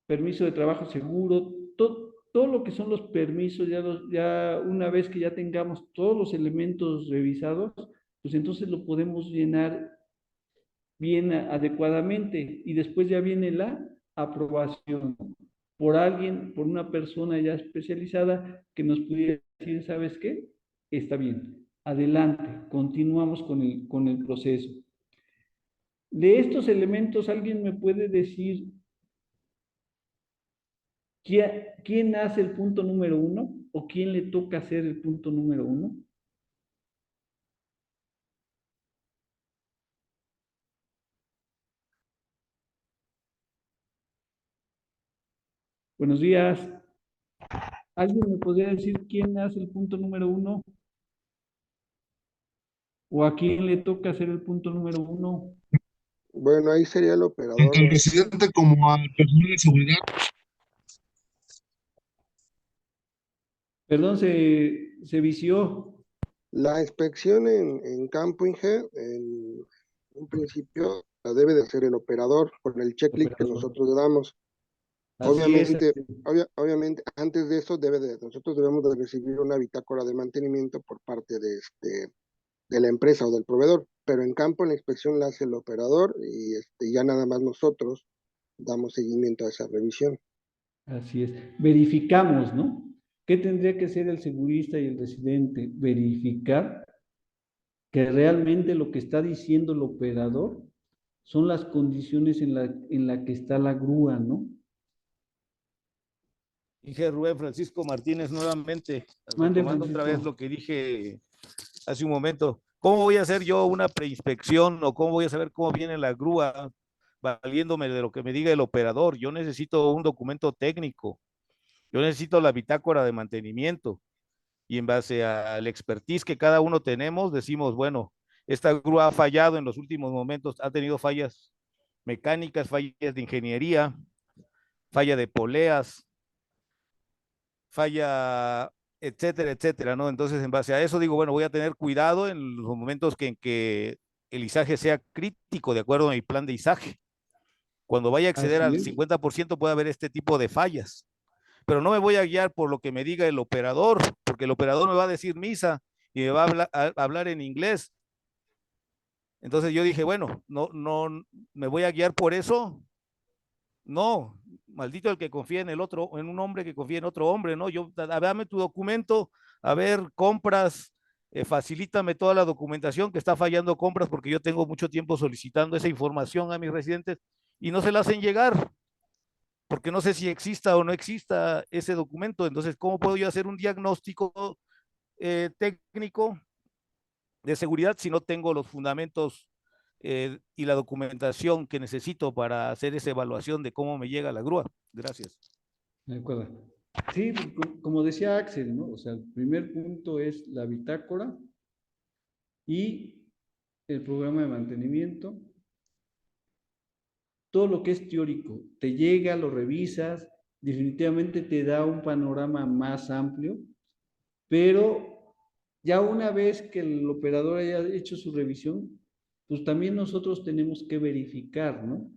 Speaker 1: permiso de trabajo seguro, todo lo que son los permisos, ya una vez que ya tengamos todos los elementos revisados, pues entonces lo podemos llenar bien adecuadamente, y después ya viene la aprobación por alguien, por una persona ya especializada que nos pudiera decir, ¿sabes qué? Está bien, adelante, continuamos con el proceso. De estos elementos, ¿alguien me puede decir quién hace el punto número 1 o quién le toca hacer el punto número 1? Buenos días. ¿Alguien me podría decir quién hace el punto número 1? ¿O a quién le toca hacer el punto número 1?
Speaker 10: Bueno, ahí sería el operador.
Speaker 4: Tanto al presidente como al personal de seguridad.
Speaker 1: Perdón, se vició.
Speaker 10: La inspección en campo, Inge, en un principio la debe de hacer el operador con el checklist que
Speaker 1: Operador.
Speaker 10: nosotros le damos.
Speaker 1: Así es.
Speaker 10: Obviamente, antes de eso nosotros debemos de recibir una bitácora de mantenimiento por parte de la empresa o del proveedor, pero en campo la inspección la hace el operador y ya nada más nosotros damos seguimiento a esa revisión.
Speaker 1: Así es. Verificamos, ¿no? ¿Qué tendría que hacer el segurista y el residente? Verificar que realmente lo que está diciendo el operador son las condiciones en la que está la grúa, ¿no?
Speaker 5: Dije Rubén Francisco Martínez nuevamente,
Speaker 1: Mande,
Speaker 5: retomando otra vez
Speaker 1: Francisco.
Speaker 5: lo que dije hace un momento. ¿Cómo voy a hacer yo una preinspección o cómo voy a saber cómo viene la grúa valiéndome de lo que me diga el operador? Yo necesito un documento técnico, yo necesito la bitácora de mantenimiento y en base al expertise que cada uno tenemos, decimos, bueno, esta grúa ha fallado en los últimos momentos, ha tenido fallas mecánicas, fallas de ingeniería, falla de poleas, falla, etcétera, etcétera, ¿no? Entonces, en base a eso, digo, bueno, voy a tener cuidado en los momentos en que el izaje sea crítico, de acuerdo a mi plan de izaje. Cuando vaya a acceder
Speaker 1: Así
Speaker 5: al
Speaker 1: es.
Speaker 5: 50% puede haber este tipo de fallas. Pero no me voy a guiar por lo que me diga el operador, porque el operador me va a decir misa y me va a hablar en inglés. Entonces yo dije, bueno, no me voy a guiar por eso. No, maldito el que confía en el otro, en un hombre que confía en otro hombre, ¿no? Dame tu documento, a ver, compras, facilítame toda la documentación que está fallando compras, porque yo tengo mucho tiempo solicitando esa información a mis residentes y no se la hacen llegar, porque no sé si exista o no exista ese documento. Entonces, ¿cómo puedo yo hacer un diagnóstico técnico de seguridad si no tengo los fundamentos y la documentación que necesito para hacer esa evaluación de cómo me llega la grúa? Gracias.
Speaker 1: De acuerdo. Sí, como decía Axel, ¿no? O sea, el primer punto es la bitácora y el programa de mantenimiento. Todo lo que es teórico, te llega, lo revisas, definitivamente te da un panorama más amplio, pero ya una vez que el operador haya hecho su revisión, pues también nosotros tenemos que verificar, ¿no?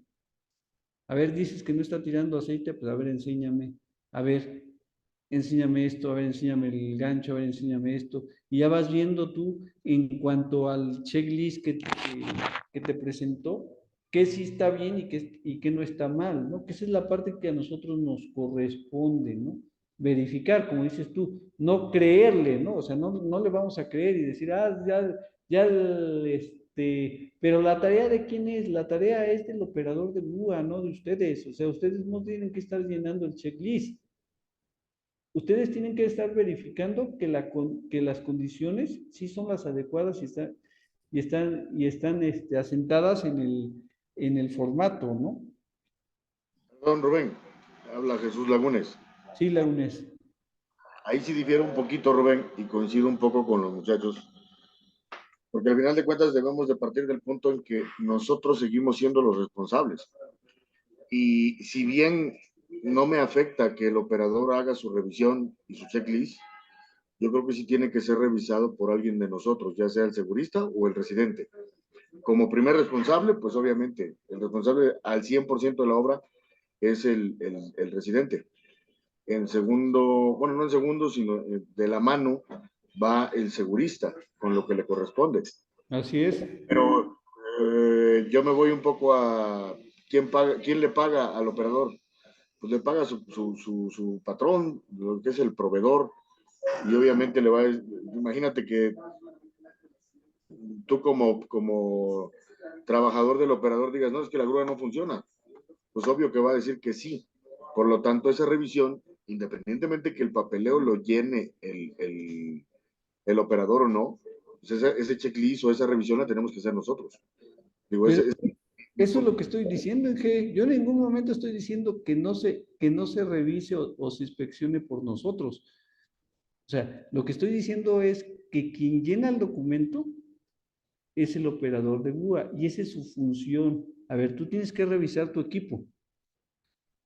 Speaker 1: A ver, dices que no está tirando aceite, pues a ver, enséñame. A ver, enséñame esto, a ver, enséñame el gancho, a ver, enséñame esto. Y ya vas viendo tú en cuanto al checklist que te presentó, qué sí está bien y qué no está mal, ¿no? Que esa es la parte que a nosotros nos corresponde, ¿no? Verificar, como dices tú, no creerle, ¿no? O sea, no le vamos a creer y decir, pero la tarea de quién es, la tarea es del operador de grúa, no de ustedes. O sea, ustedes no tienen que estar llenando el checklist. Ustedes tienen que estar verificando que las condiciones sí son las adecuadas y están asentadas en el formato, ¿no?
Speaker 11: Don Rubén, habla Jesús Lagunes.
Speaker 1: Sí, la UNES.
Speaker 11: Ahí sí difiero un poquito, Rubén, y coincido un poco con los muchachos, porque al final de cuentas debemos de partir del punto en que nosotros seguimos siendo los responsables. Y si bien no me afecta que el operador haga su revisión y su checklist, yo creo que sí tiene que ser revisado por alguien de nosotros, ya sea el segurista o el residente. Como primer responsable, pues obviamente el responsable al 100% de la obra es el residente. En segundo, bueno, no en segundo, sino de la mano va el segurista con lo que le corresponde.
Speaker 1: Así es.
Speaker 11: Pero yo me voy un poco a quién le paga al operador. Pues le paga su patrón, lo que es el proveedor, y obviamente le va a, imagínate que tú como trabajador del operador digas, no, es que la grúa no funciona. Pues obvio que va a decir que sí. Por lo tanto, esa revisión, independientemente que el papeleo lo llene el operador o no, pues ese checklist o esa revisión la tenemos que hacer nosotros. Digo,
Speaker 1: Eso es lo que estoy diciendo, Inge. Yo en ningún momento estoy diciendo que no se revise o se inspeccione por nosotros. O sea, lo que estoy diciendo es que quien llena el documento es el operador de grúa y esa es su función. A ver, tú tienes que revisar tu equipo.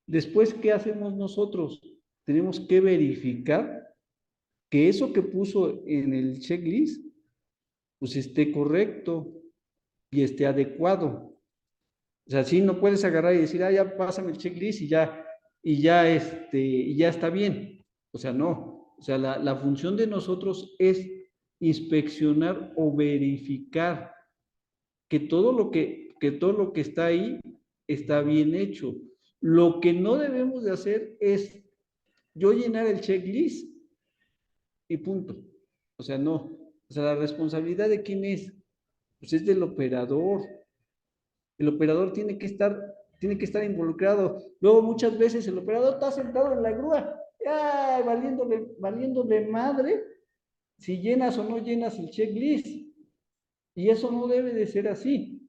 Speaker 1: Después, ¿qué hacemos nosotros? Tenemos que verificar que eso que puso en el checklist, pues esté correcto y esté adecuado. O sea, sí, no puedes agarrar y decir, ah, ya pásame el checklist y ya está bien. O sea, no. O sea, la función de nosotros es inspeccionar o verificar que todo lo que está ahí está bien hecho. Lo que no debemos de hacer es yo llenar el checklist y punto. O sea, no. O sea, la responsabilidad de quién es, pues es del operador. El operador tiene que estar involucrado. Luego muchas veces el operador está sentado en la grúa, ¡ay! Valiéndole madre si llenas o no llenas el checklist. Y eso no debe de ser así.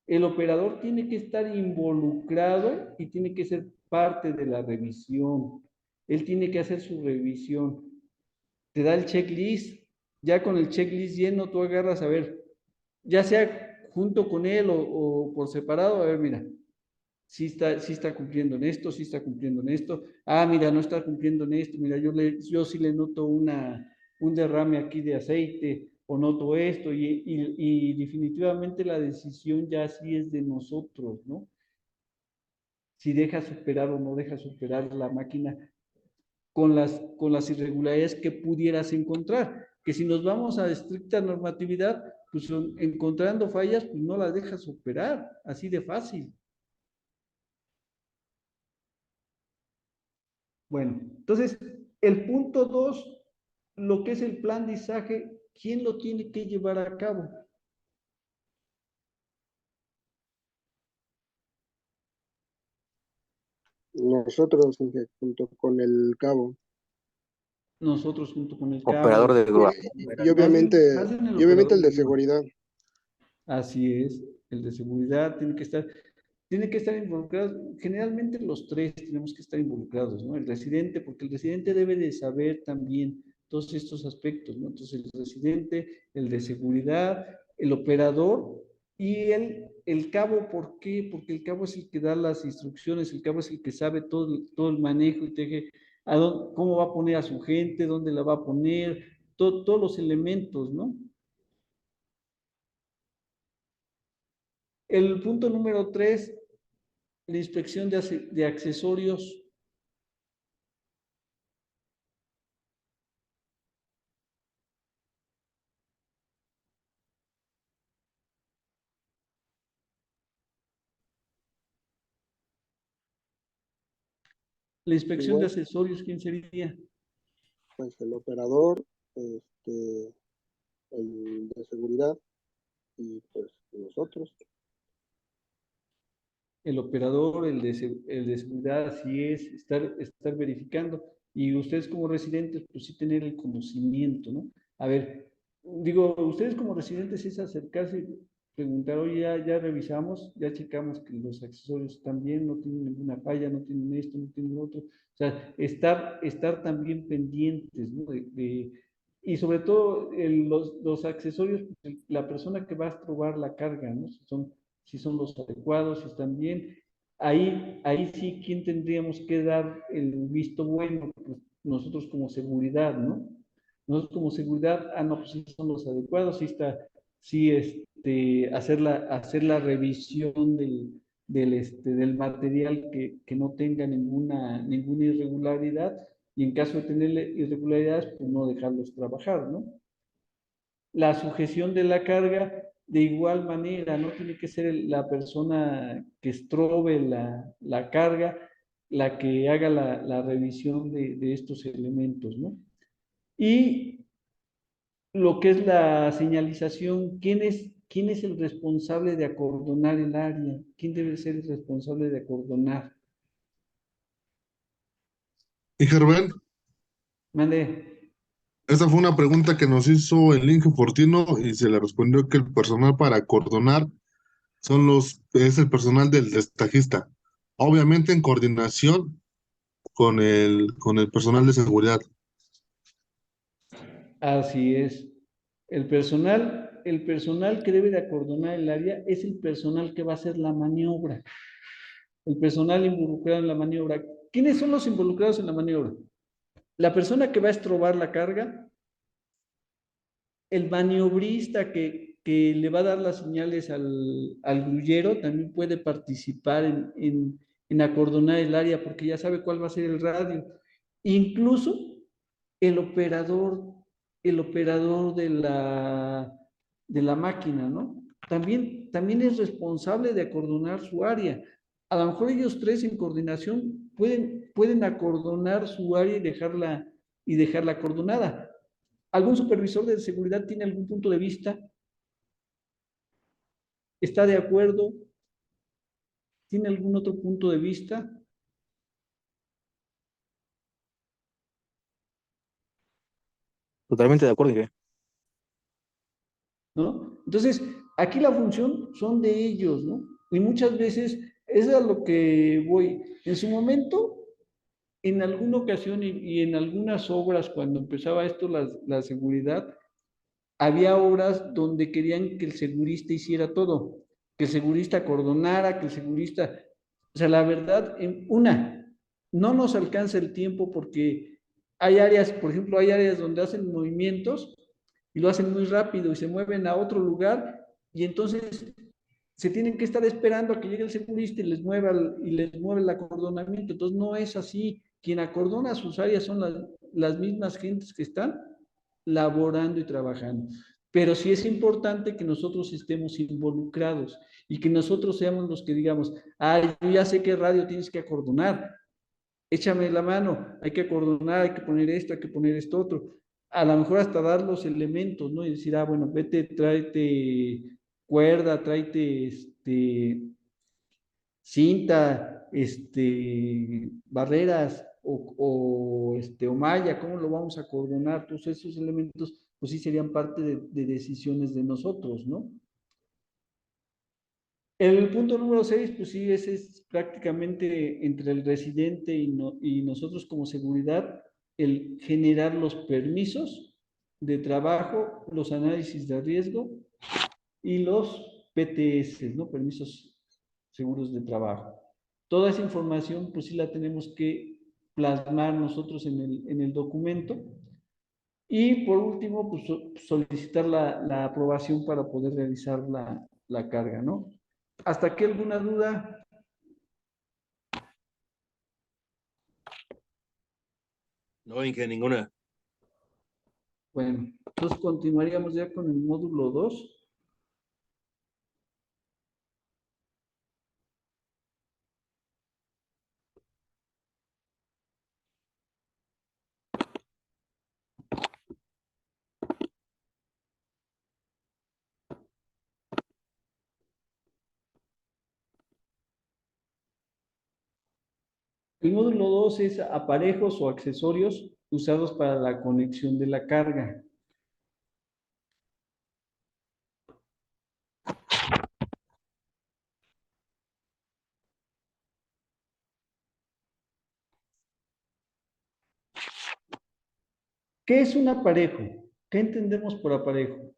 Speaker 1: El operador tiene que estar involucrado y tiene que ser parte de la revisión. Él tiene que hacer su revisión. Te da el checklist. Ya con el checklist lleno, tú agarras a ver, ya sea junto con él o por separado, a ver, mira, sí está cumpliendo en esto, sí está cumpliendo en esto. Ah, mira, no está cumpliendo en esto. Mira, yo sí le noto un derrame aquí de aceite o noto esto y definitivamente la decisión ya sí es de nosotros, ¿no? Si deja superar o no deja superar la máquina con las irregularidades que pudieras encontrar. Que si nos vamos a estricta normatividad, pues encontrando fallas, pues no las dejas operar, así de fácil. Bueno, entonces, el punto 2, lo que es el plan de izaje, ¿quién lo tiene que llevar a cabo?
Speaker 10: Nosotros, junto con el cabo.
Speaker 1: Nosotros junto con el
Speaker 6: Operador
Speaker 1: cabo.
Speaker 6: de grúa.
Speaker 10: Y obviamente,
Speaker 1: Más bien
Speaker 10: y obviamente el
Speaker 1: operador
Speaker 10: de
Speaker 1: grúa.
Speaker 10: seguridad.
Speaker 1: Así es, el de seguridad tiene que estar involucrados. Generalmente los tres tenemos que estar involucrados, ¿no? El residente, porque el residente debe de saber también todos estos aspectos, ¿no? Entonces el residente, el de seguridad, el operador y el cabo. ¿Por qué? Porque el cabo es el que da las instrucciones, el cabo es el que sabe todo el manejo y teje cómo va a poner a su gente, dónde la va a poner, todos los elementos, ¿no? El punto número 3, la inspección de accesorios. La inspección de
Speaker 10: Igual,
Speaker 1: accesorios, ¿quién sería?
Speaker 10: pues el operador, el de seguridad y pues nosotros.
Speaker 1: El operador, el de seguridad, así es, estar verificando. Y ustedes como residentes, pues sí tener el conocimiento, ¿no? A ver, digo, ustedes como residentes es acercarse y preguntar, oye, ya revisamos, ya checamos que los accesorios están bien, no tienen ninguna falla, no tienen esto, no tienen lo otro. O sea, estar también pendientes, ¿no? Y sobre todo los accesorios, pues, la persona que va a probar la carga, ¿no? Si son los adecuados, si están bien. Ahí sí, ¿quién tendríamos que dar el visto bueno? Pues nosotros como seguridad, ¿no? Nosotros como seguridad, no, pues sí son los adecuados, hacer la revisión del material que no tenga ninguna irregularidad, y en caso de tener irregularidades, pues no dejarlos trabajar, ¿no? La sujeción de la carga, de igual manera, no tiene que ser la persona que estrobe la carga la que haga la revisión de estos elementos, ¿no? Y lo que es la señalización, ¿quién es el responsable de acordonar el área? ¿Quién debe ser el responsable de acordonar?
Speaker 4: Y Gerben,
Speaker 1: Mande.
Speaker 4: esa fue una pregunta que nos hizo el Inge Fortino y se le respondió que el personal para acordonar es el personal del destajista, obviamente en coordinación con el personal de seguridad.
Speaker 1: Así es. El personal que debe de acordonar el área es el personal que va a hacer la maniobra. El personal involucrado en la maniobra. ¿Quiénes son los involucrados en la maniobra? la persona que va a estrobar la carga, el maniobrista que le va a dar las señales al grullero también puede participar en acordonar el área porque ya sabe cuál va a ser el radio. Incluso el operador de la máquina, ¿no? También es responsable de acordonar su área. A lo mejor ellos tres en coordinación pueden acordonar su área y dejarla acordonada. ¿Algún supervisor de seguridad tiene algún punto de vista? ¿Está de acuerdo? ¿Tiene algún otro punto de vista?
Speaker 2: Totalmente de acuerdo, jefe.
Speaker 1: ¿No? Entonces, aquí la función son de ellos, ¿no? Y muchas veces, es a lo que voy. En su momento, en alguna ocasión y en algunas obras, cuando empezaba esto, la seguridad, había obras donde querían que el segurista hiciera todo, que el segurista acordonara, que el segurista... O sea, la verdad, no nos alcanza el tiempo porque hay áreas, por ejemplo, hay áreas donde hacen movimientos y lo hacen muy rápido y se mueven a otro lugar y entonces se tienen que estar esperando a que llegue el segurista y les mueve el acordonamiento. Entonces no es así. Quien acordona sus áreas son las mismas gentes que están laborando y trabajando. Pero sí es importante que nosotros estemos involucrados y que nosotros seamos los que digamos, yo ya sé qué radio tienes que acordonar, échame la mano, hay que acordonar, hay que poner esto, hay que poner esto otro. A lo mejor hasta dar los elementos, ¿no? Y decir, bueno, vete, tráete cuerda, tráete cinta, barreras o malla, ¿cómo lo vamos a coordinar? Todos esos elementos, pues sí serían parte de decisiones de nosotros, ¿no? El punto número 6, pues sí, ese es prácticamente entre el residente y nosotros como seguridad, el generar los permisos de trabajo, los análisis de riesgo y los PTS, ¿no? Permisos seguros de trabajo. Toda esa información, pues sí la tenemos que plasmar nosotros en el documento. Y por último, pues solicitar la aprobación para poder realizar la carga, ¿no? ¿Hasta aquí alguna duda?
Speaker 9: No, Inge, ninguna.
Speaker 1: Bueno, entonces continuaríamos ya con el módulo 2. El módulo 2 es aparejos o accesorios usados para la conexión de la carga. ¿Qué es un aparejo? ¿Qué entendemos por aparejo?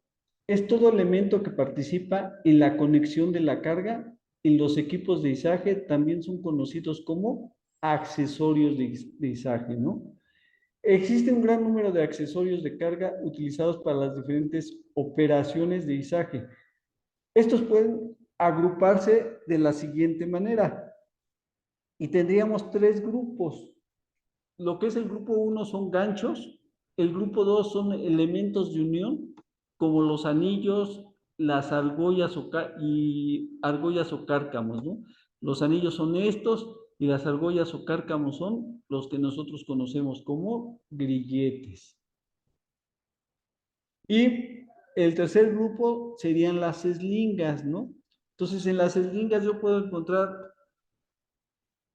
Speaker 1: Es todo elemento que participa en la conexión de la carga en los equipos de izaje, también son conocidos como accesorios de izaje, ¿no? Existe un gran número de accesorios de carga utilizados para las diferentes operaciones de izaje. Estos pueden agruparse de la siguiente manera y tendríamos tres grupos. Lo que es el grupo 1 son ganchos, el grupo 2 son elementos de unión, como los anillos, las argollas argollas o cárcamos, ¿no? Los anillos son estos y las argollas o cárcamos son los que nosotros conocemos como grilletes. Y el tercer grupo serían las eslingas, ¿no? Entonces, en las eslingas yo puedo encontrar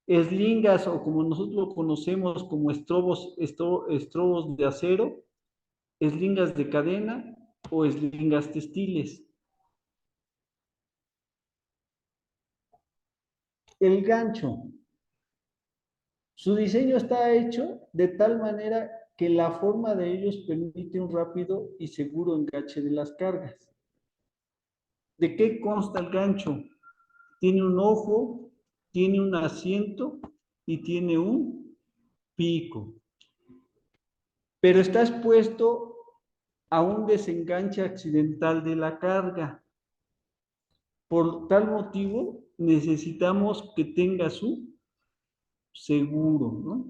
Speaker 1: eslingas o como nosotros lo conocemos como estrobos de acero, eslingas de cadena o eslingas textiles. El gancho. Su diseño está hecho de tal manera que la forma de ellos permite un rápido y seguro enganche de las cargas. ¿De qué consta el gancho? Tiene un ojo, tiene un asiento y tiene un pico. pero está expuesto a un desenganche accidental de la carga. Por tal motivo, necesitamos que tenga su seguro, ¿no?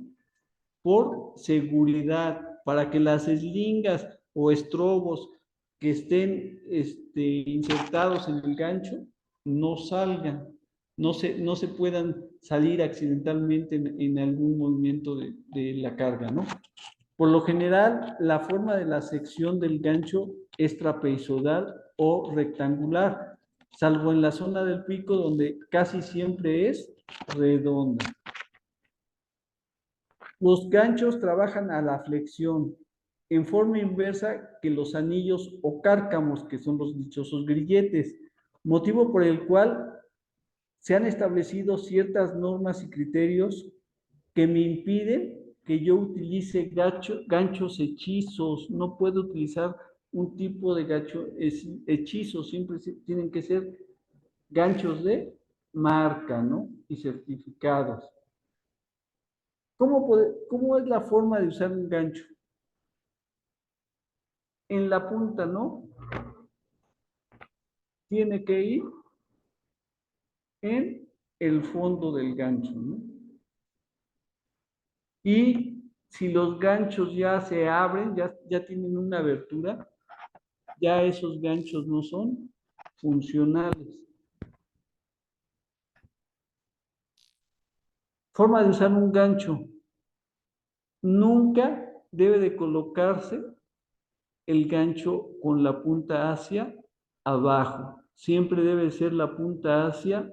Speaker 1: Por seguridad, para que las eslingas o estrobos que estén insertados en el gancho no salgan, no se puedan salir accidentalmente en algún movimiento de la carga, ¿no? Por lo general, la forma de la sección del gancho es trapezoidal o rectangular, salvo en la zona del pico donde casi siempre es redonda. Los ganchos trabajan a la flexión, en forma inversa que los anillos o cárcamos, que son los dichosos grilletes, motivo por el cual se han establecido ciertas normas y criterios que me impiden que yo utilice ganchos hechizos. No puedo utilizar un tipo de gancho hechizo, siempre tienen que ser ganchos de marca, ¿no? Y certificados. ¿Cómo es la forma de usar un gancho? En la punta, ¿no? Tiene que ir en el fondo del gancho, ¿no? Y si los ganchos ya se abren, ya tienen una abertura, ya esos ganchos no son funcionales. Forma de usar un gancho. Nunca debe de colocarse el gancho con la punta hacia abajo. Siempre debe ser la punta hacia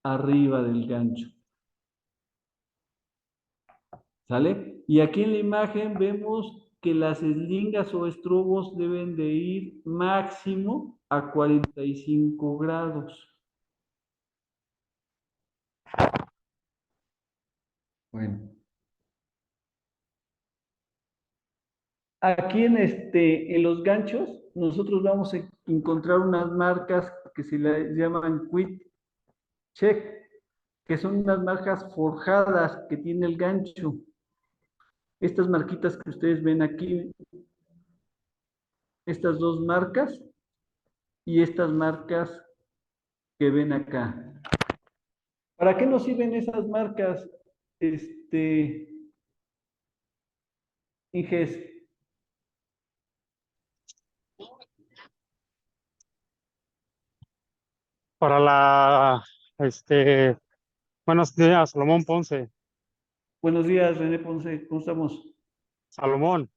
Speaker 1: arriba del gancho. ¿Sale? Y aquí en la imagen vemos que las eslingas o estrobos deben de ir máximo a 45 grados. Bueno. Aquí en los ganchos, nosotros vamos a encontrar unas marcas que se le llaman Quick Check, que son unas marcas forjadas que tiene el gancho. Estas marquitas que ustedes ven aquí, estas dos marcas y estas marcas que ven acá. ¿Para qué nos sirven esas marcas, Inges?
Speaker 12: Para buenos días, Salomón Ponce.
Speaker 1: Buenos días, René Ponce, ¿cómo estamos?
Speaker 12: Salomón.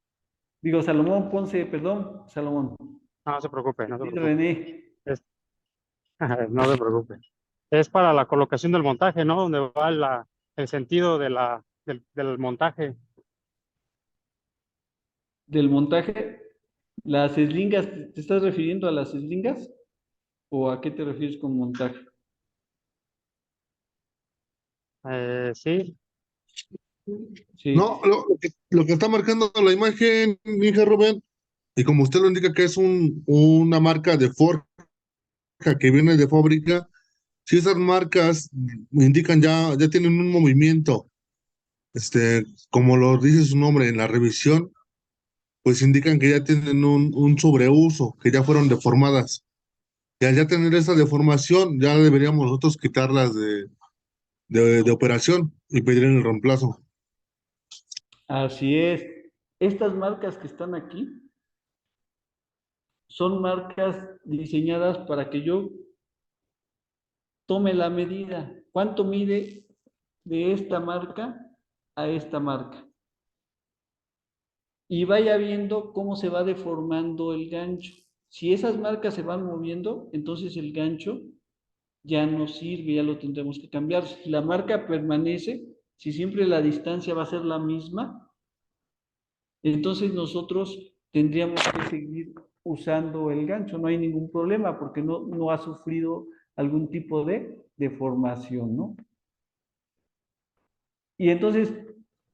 Speaker 1: Digo, Salomón Ponce, perdón, Salomón.
Speaker 12: No se preocupe, no se preocupe.
Speaker 1: René.
Speaker 12: No se preocupe. Es para la colocación del montaje, ¿no? Donde va el sentido del montaje.
Speaker 1: ¿Del montaje? ¿Las eslingas? ¿Te estás refiriendo a las eslingas? ¿O a qué te refieres con montaje?
Speaker 12: Sí.
Speaker 1: Sí.
Speaker 4: No, lo que está marcando la imagen, Inge Rubén, y como usted lo indica que es una marca de forja que viene de fábrica, si esas marcas indican ya tienen un movimiento, como lo dice su nombre en la revisión, pues indican que ya tienen un sobreuso, que ya fueron deformadas. Y al ya tener esa deformación, ya deberíamos nosotros quitarlas de operación y pedir el reemplazo.
Speaker 1: Así es. Estas marcas que están aquí son marcas diseñadas para que yo tome la medida. ¿Cuánto mide de esta marca a esta marca? Y vaya viendo cómo se va deformando el gancho. Si esas marcas se van moviendo, entonces el gancho ya no sirve, ya lo tendremos que cambiar. Si la marca permanece, si siempre la distancia va a ser la misma, entonces nosotros tendríamos que seguir usando el gancho. No hay ningún problema porque no ha sufrido algún tipo de deformación, ¿no? Y entonces,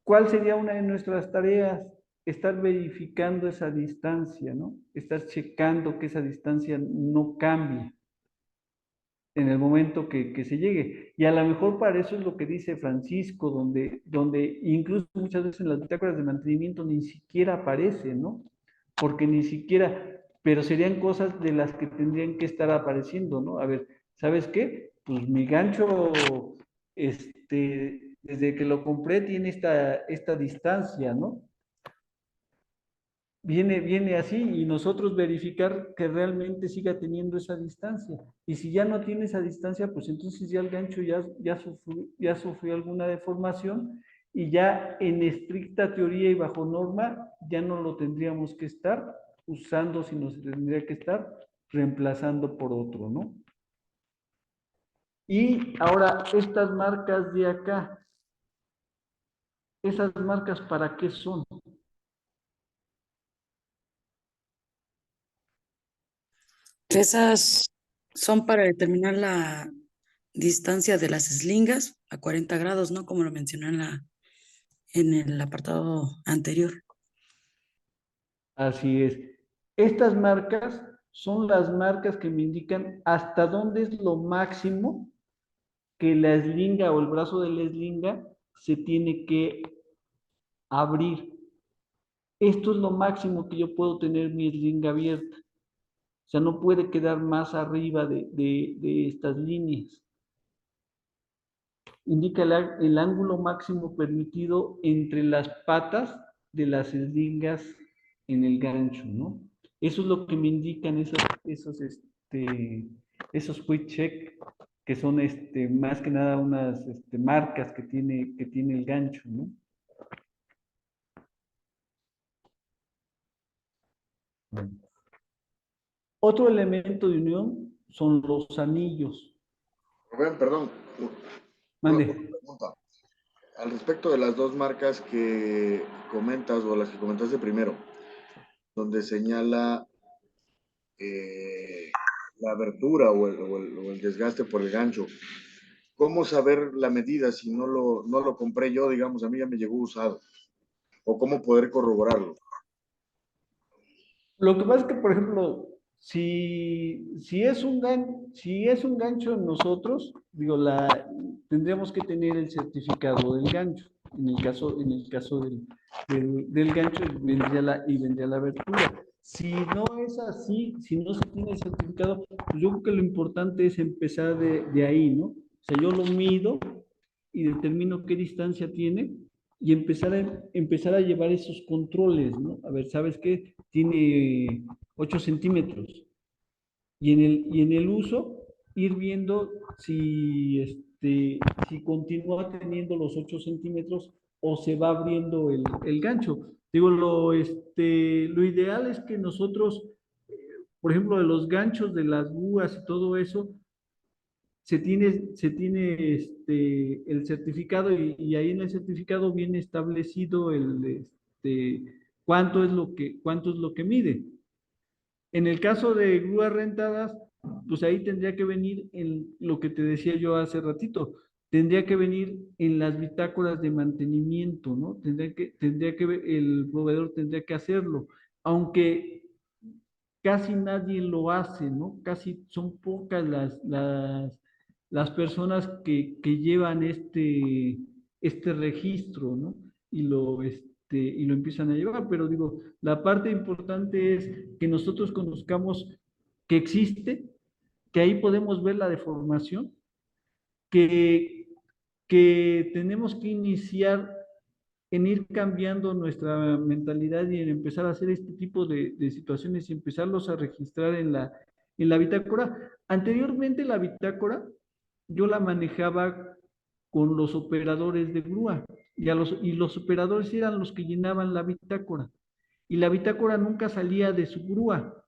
Speaker 1: ¿cuál sería una de nuestras tareas? Estar verificando esa distancia, ¿no? Estar checando que esa distancia no cambie. en el momento que se llegue. Y a lo mejor para eso es lo que dice Francisco, donde incluso muchas veces en las bitácoras de mantenimiento ni siquiera aparece, ¿no? Porque ni siquiera, pero serían cosas de las que tendrían que estar apareciendo, ¿no? A ver, ¿sabes qué? Pues mi gancho, desde que lo compré tiene esta distancia, ¿no? Viene así y nosotros verificar que realmente siga teniendo esa distancia. Y si ya no tiene esa distancia, pues entonces ya el gancho ya sufrió alguna deformación y ya en estricta teoría y bajo norma ya no lo tendríamos que estar usando, sino se tendría que estar reemplazando por otro, ¿no? Y ahora estas marcas de acá, ¿esas marcas para qué son?
Speaker 3: Esas son para determinar la distancia de las eslingas a 40 grados, ¿no? Como lo mencioné en el apartado anterior.
Speaker 1: Así es. Estas marcas son las marcas que me indican hasta dónde es lo máximo que la eslinga o el brazo de la eslinga se tiene que abrir. Esto es lo máximo que yo puedo tener mi eslinga abierta. O sea, no puede quedar más arriba de estas líneas. Indica el ángulo máximo permitido entre las patas de las eslingas en el gancho, ¿no? Eso es lo que me indican esos quick check, que son más que nada unas marcas que tiene el gancho, ¿no? Otro elemento de unión son los anillos.
Speaker 11: Rubén, perdón.
Speaker 1: Mande.
Speaker 11: Una pregunta. Al respecto de las dos marcas que comentas o las que comentaste primero, donde señala la abertura o el desgaste por el gancho, ¿cómo saber la medida si no lo compré yo, digamos, a mí ya me llegó usado? ¿O cómo poder corroborarlo?
Speaker 1: Lo que pasa es que, por ejemplo, si es un gancho en nosotros, digo, tendríamos que tener el certificado del gancho. En el caso del gancho vendría la abertura. Si no es así, si no se tiene el certificado, pues yo creo que lo importante es empezar de ahí, ¿no? O sea, yo lo mido y determino qué distancia tiene y empezar a llevar esos controles, ¿no? A ver, ¿sabes qué? Tiene 8 centímetros. Y en el uso, ir viendo si continúa teniendo los 8 centímetros o se va abriendo el gancho. Digo, lo ideal es que nosotros, por ejemplo, de los ganchos de las búas y todo eso, el certificado y ahí en el certificado viene establecido cuánto es lo que mide. En el caso de grúas rentadas, pues ahí tendría que venir en lo que te decía yo hace ratito, tendría que venir en las bitácoras de mantenimiento, ¿no? El proveedor tendría que hacerlo, aunque casi nadie lo hace, ¿no? Casi son pocas las personas que llevan este registro, ¿no? Y lo empiezan a llevar, pero digo, la parte importante es que nosotros conozcamos que existe, que ahí podemos ver la deformación, que tenemos que iniciar en ir cambiando nuestra mentalidad y en empezar a hacer este tipo de situaciones y empezarlos a registrar en la bitácora. Anteriormente la bitácora yo la manejaba con los operadores de grúa y los operadores eran los que llenaban la bitácora y la bitácora nunca salía de su grúa,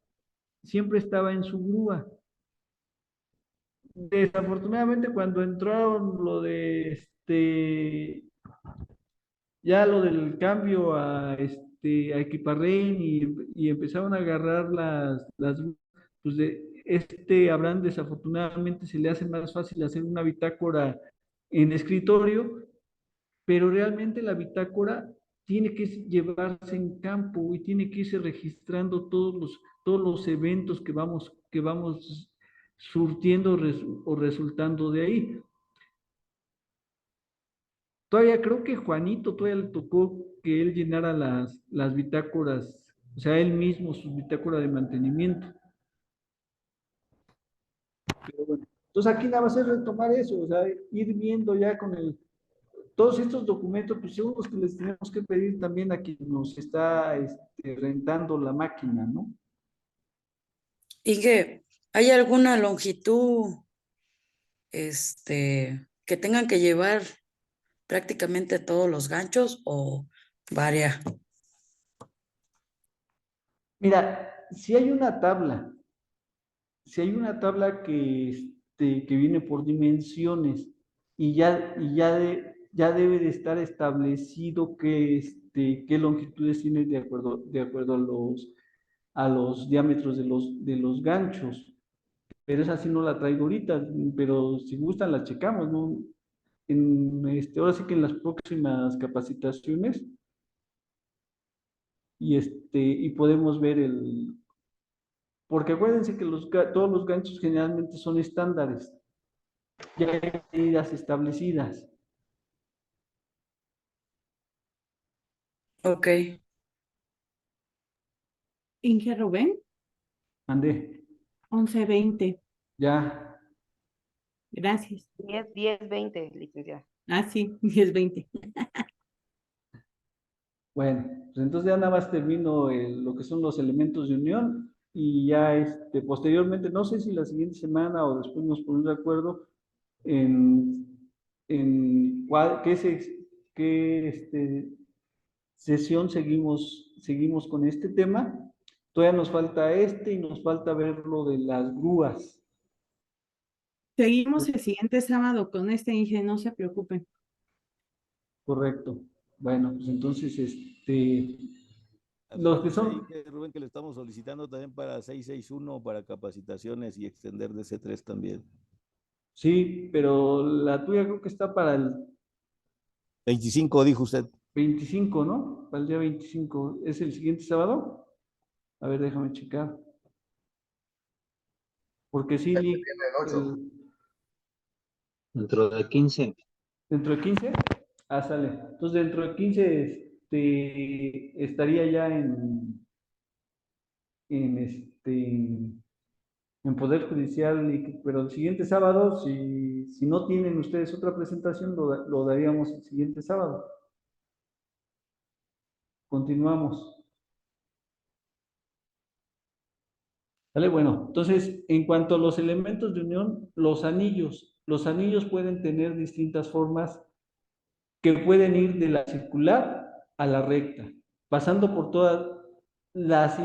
Speaker 1: siempre estaba en su grúa. Desafortunadamente cuando entraron ya lo del cambio a Equiparren y empezaron a agarrar pues Abraham desafortunadamente se le hace más fácil hacer una bitácora en escritorio, pero realmente la bitácora tiene que llevarse en campo y tiene que irse registrando todos los eventos que vamos surtiendo o resultando de ahí. Todavía creo que Juanito todavía le tocó que él llenara las bitácoras, o sea, él mismo su bitácora de mantenimiento. Pero bueno, entonces aquí nada más es retomar eso, o sea, ir viendo ya con todos estos documentos, pues son los que les tenemos que pedir también a quien nos está rentando la máquina, ¿no?
Speaker 3: ¿Y que hay alguna longitud que tengan que llevar prácticamente todos los ganchos o varía?
Speaker 1: Mira, si hay una tabla que viene por dimensiones y ya debe de estar establecido qué longitudes tiene de acuerdo a los diámetros de los ganchos. Pero esa sí no la traigo ahorita, pero si gustan la checamos, ¿no? Ahora sí que en las próximas capacitaciones y podemos ver porque acuérdense que todos los ganchos generalmente son estándares, ya hay medidas establecidas.
Speaker 3: Ok.
Speaker 7: Inge Rubén,
Speaker 1: Andé,
Speaker 7: 11:20.
Speaker 1: ya.
Speaker 7: Gracias.
Speaker 13: 10:20, licenciada.
Speaker 7: Ah, sí, 10:20.
Speaker 1: Bueno, pues entonces ya nada más termino lo que son los elementos de unión y ya posteriormente, no sé si la siguiente semana o después nos ponemos de acuerdo en qué sesión seguimos con este tema. Todavía nos falta y nos falta ver lo de las grúas.
Speaker 7: Seguimos el siguiente sábado con Inge, no se preocupen.
Speaker 1: Correcto. Bueno, pues entonces, los que
Speaker 5: Acuérdese,
Speaker 1: son...
Speaker 5: Rubén, que le estamos solicitando también para 661 para capacitaciones y extender de C3 también.
Speaker 1: Sí, pero la tuya creo que está para el
Speaker 5: 25, dijo usted.
Speaker 1: 25, ¿no? Para el día 25. ¿Es el siguiente sábado? A ver, déjame checar. Porque sí,
Speaker 6: Dentro de 15.
Speaker 1: ¿Dentro de 15? Ah, sale. Entonces, dentro de 15 estaría ya en Poder Judicial, pero el siguiente sábado, si no tienen ustedes otra presentación, lo daríamos el siguiente sábado. Continuamos. ¿Vale? Bueno, entonces, en cuanto a los elementos de unión, los anillos pueden tener distintas formas que pueden ir de la circular a la recta, pasando por todas las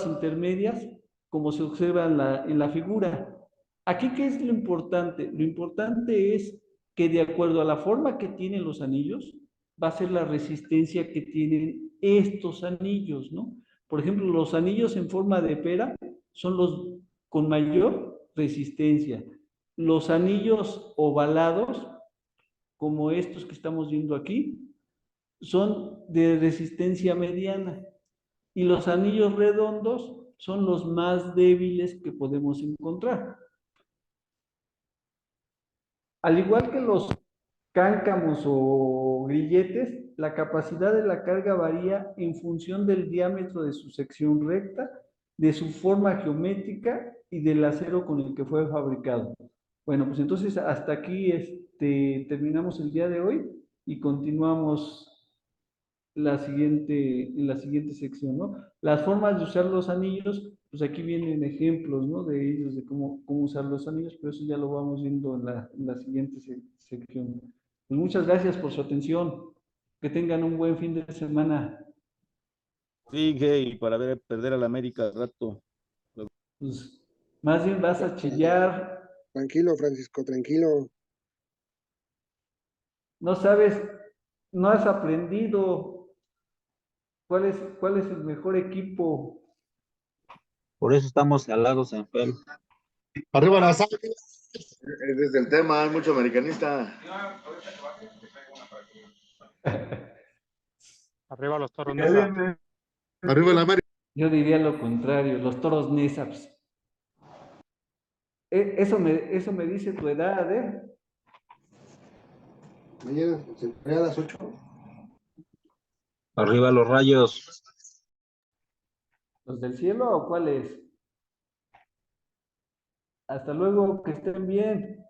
Speaker 1: intermedias, como se observa en la figura. Aquí, ¿qué es lo importante? Lo importante es que de acuerdo a la forma que tienen los anillos, va a ser la resistencia que tienen estos anillos, ¿no? Por ejemplo, los anillos en forma de pera son los con mayor resistencia. Los anillos ovalados, como estos que estamos viendo aquí, son de resistencia mediana. Y los anillos redondos son los más débiles que podemos encontrar. Al igual que los cáncamos o grilletes, la capacidad de la carga varía en función del diámetro de su sección recta, de su forma geométrica y del acero con el que fue fabricado. Bueno, pues entonces hasta aquí terminamos el día de hoy y continuamos en la siguiente sección, ¿no? Las formas de usar los anillos, pues aquí vienen ejemplos, ¿no? De ellos, de cómo usar los anillos, pero eso ya lo vamos viendo en la siguiente sección. Pues muchas gracias por su atención. Que tengan un buen fin de semana.
Speaker 5: Sí, y para perder a la América al rato.
Speaker 1: Pues más bien vas a chillar.
Speaker 10: Tranquilo, Francisco, tranquilo.
Speaker 1: No sabes, no has aprendido cuál es el mejor equipo.
Speaker 6: Por eso estamos alados en FEL.
Speaker 4: Arriba las Águilas.
Speaker 11: Ese es el tema, hay mucho americanista.
Speaker 12: Arriba los toros Nesa.
Speaker 4: Arriba la América.
Speaker 1: Yo diría lo contrario, los toros Nésapes. Eso me dice tu edad, ¿eh?
Speaker 10: Mañana se entrega a las 8.
Speaker 6: Arriba los rayos.
Speaker 1: ¿Los del cielo o cuáles? Hasta luego, que estén bien.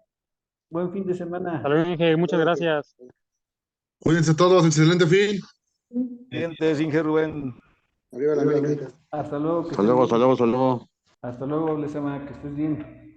Speaker 1: Buen fin de semana.
Speaker 12: Hasta luego, Inge, muchas gracias.
Speaker 4: Cuídense todos, excelente fin.
Speaker 5: Siguiente, Inge Rubén.
Speaker 10: Arriba la América.
Speaker 1: Hasta luego.
Speaker 11: Hasta luego, hasta luego, hasta luego.
Speaker 1: Hasta luego, Lezama, que estés bien.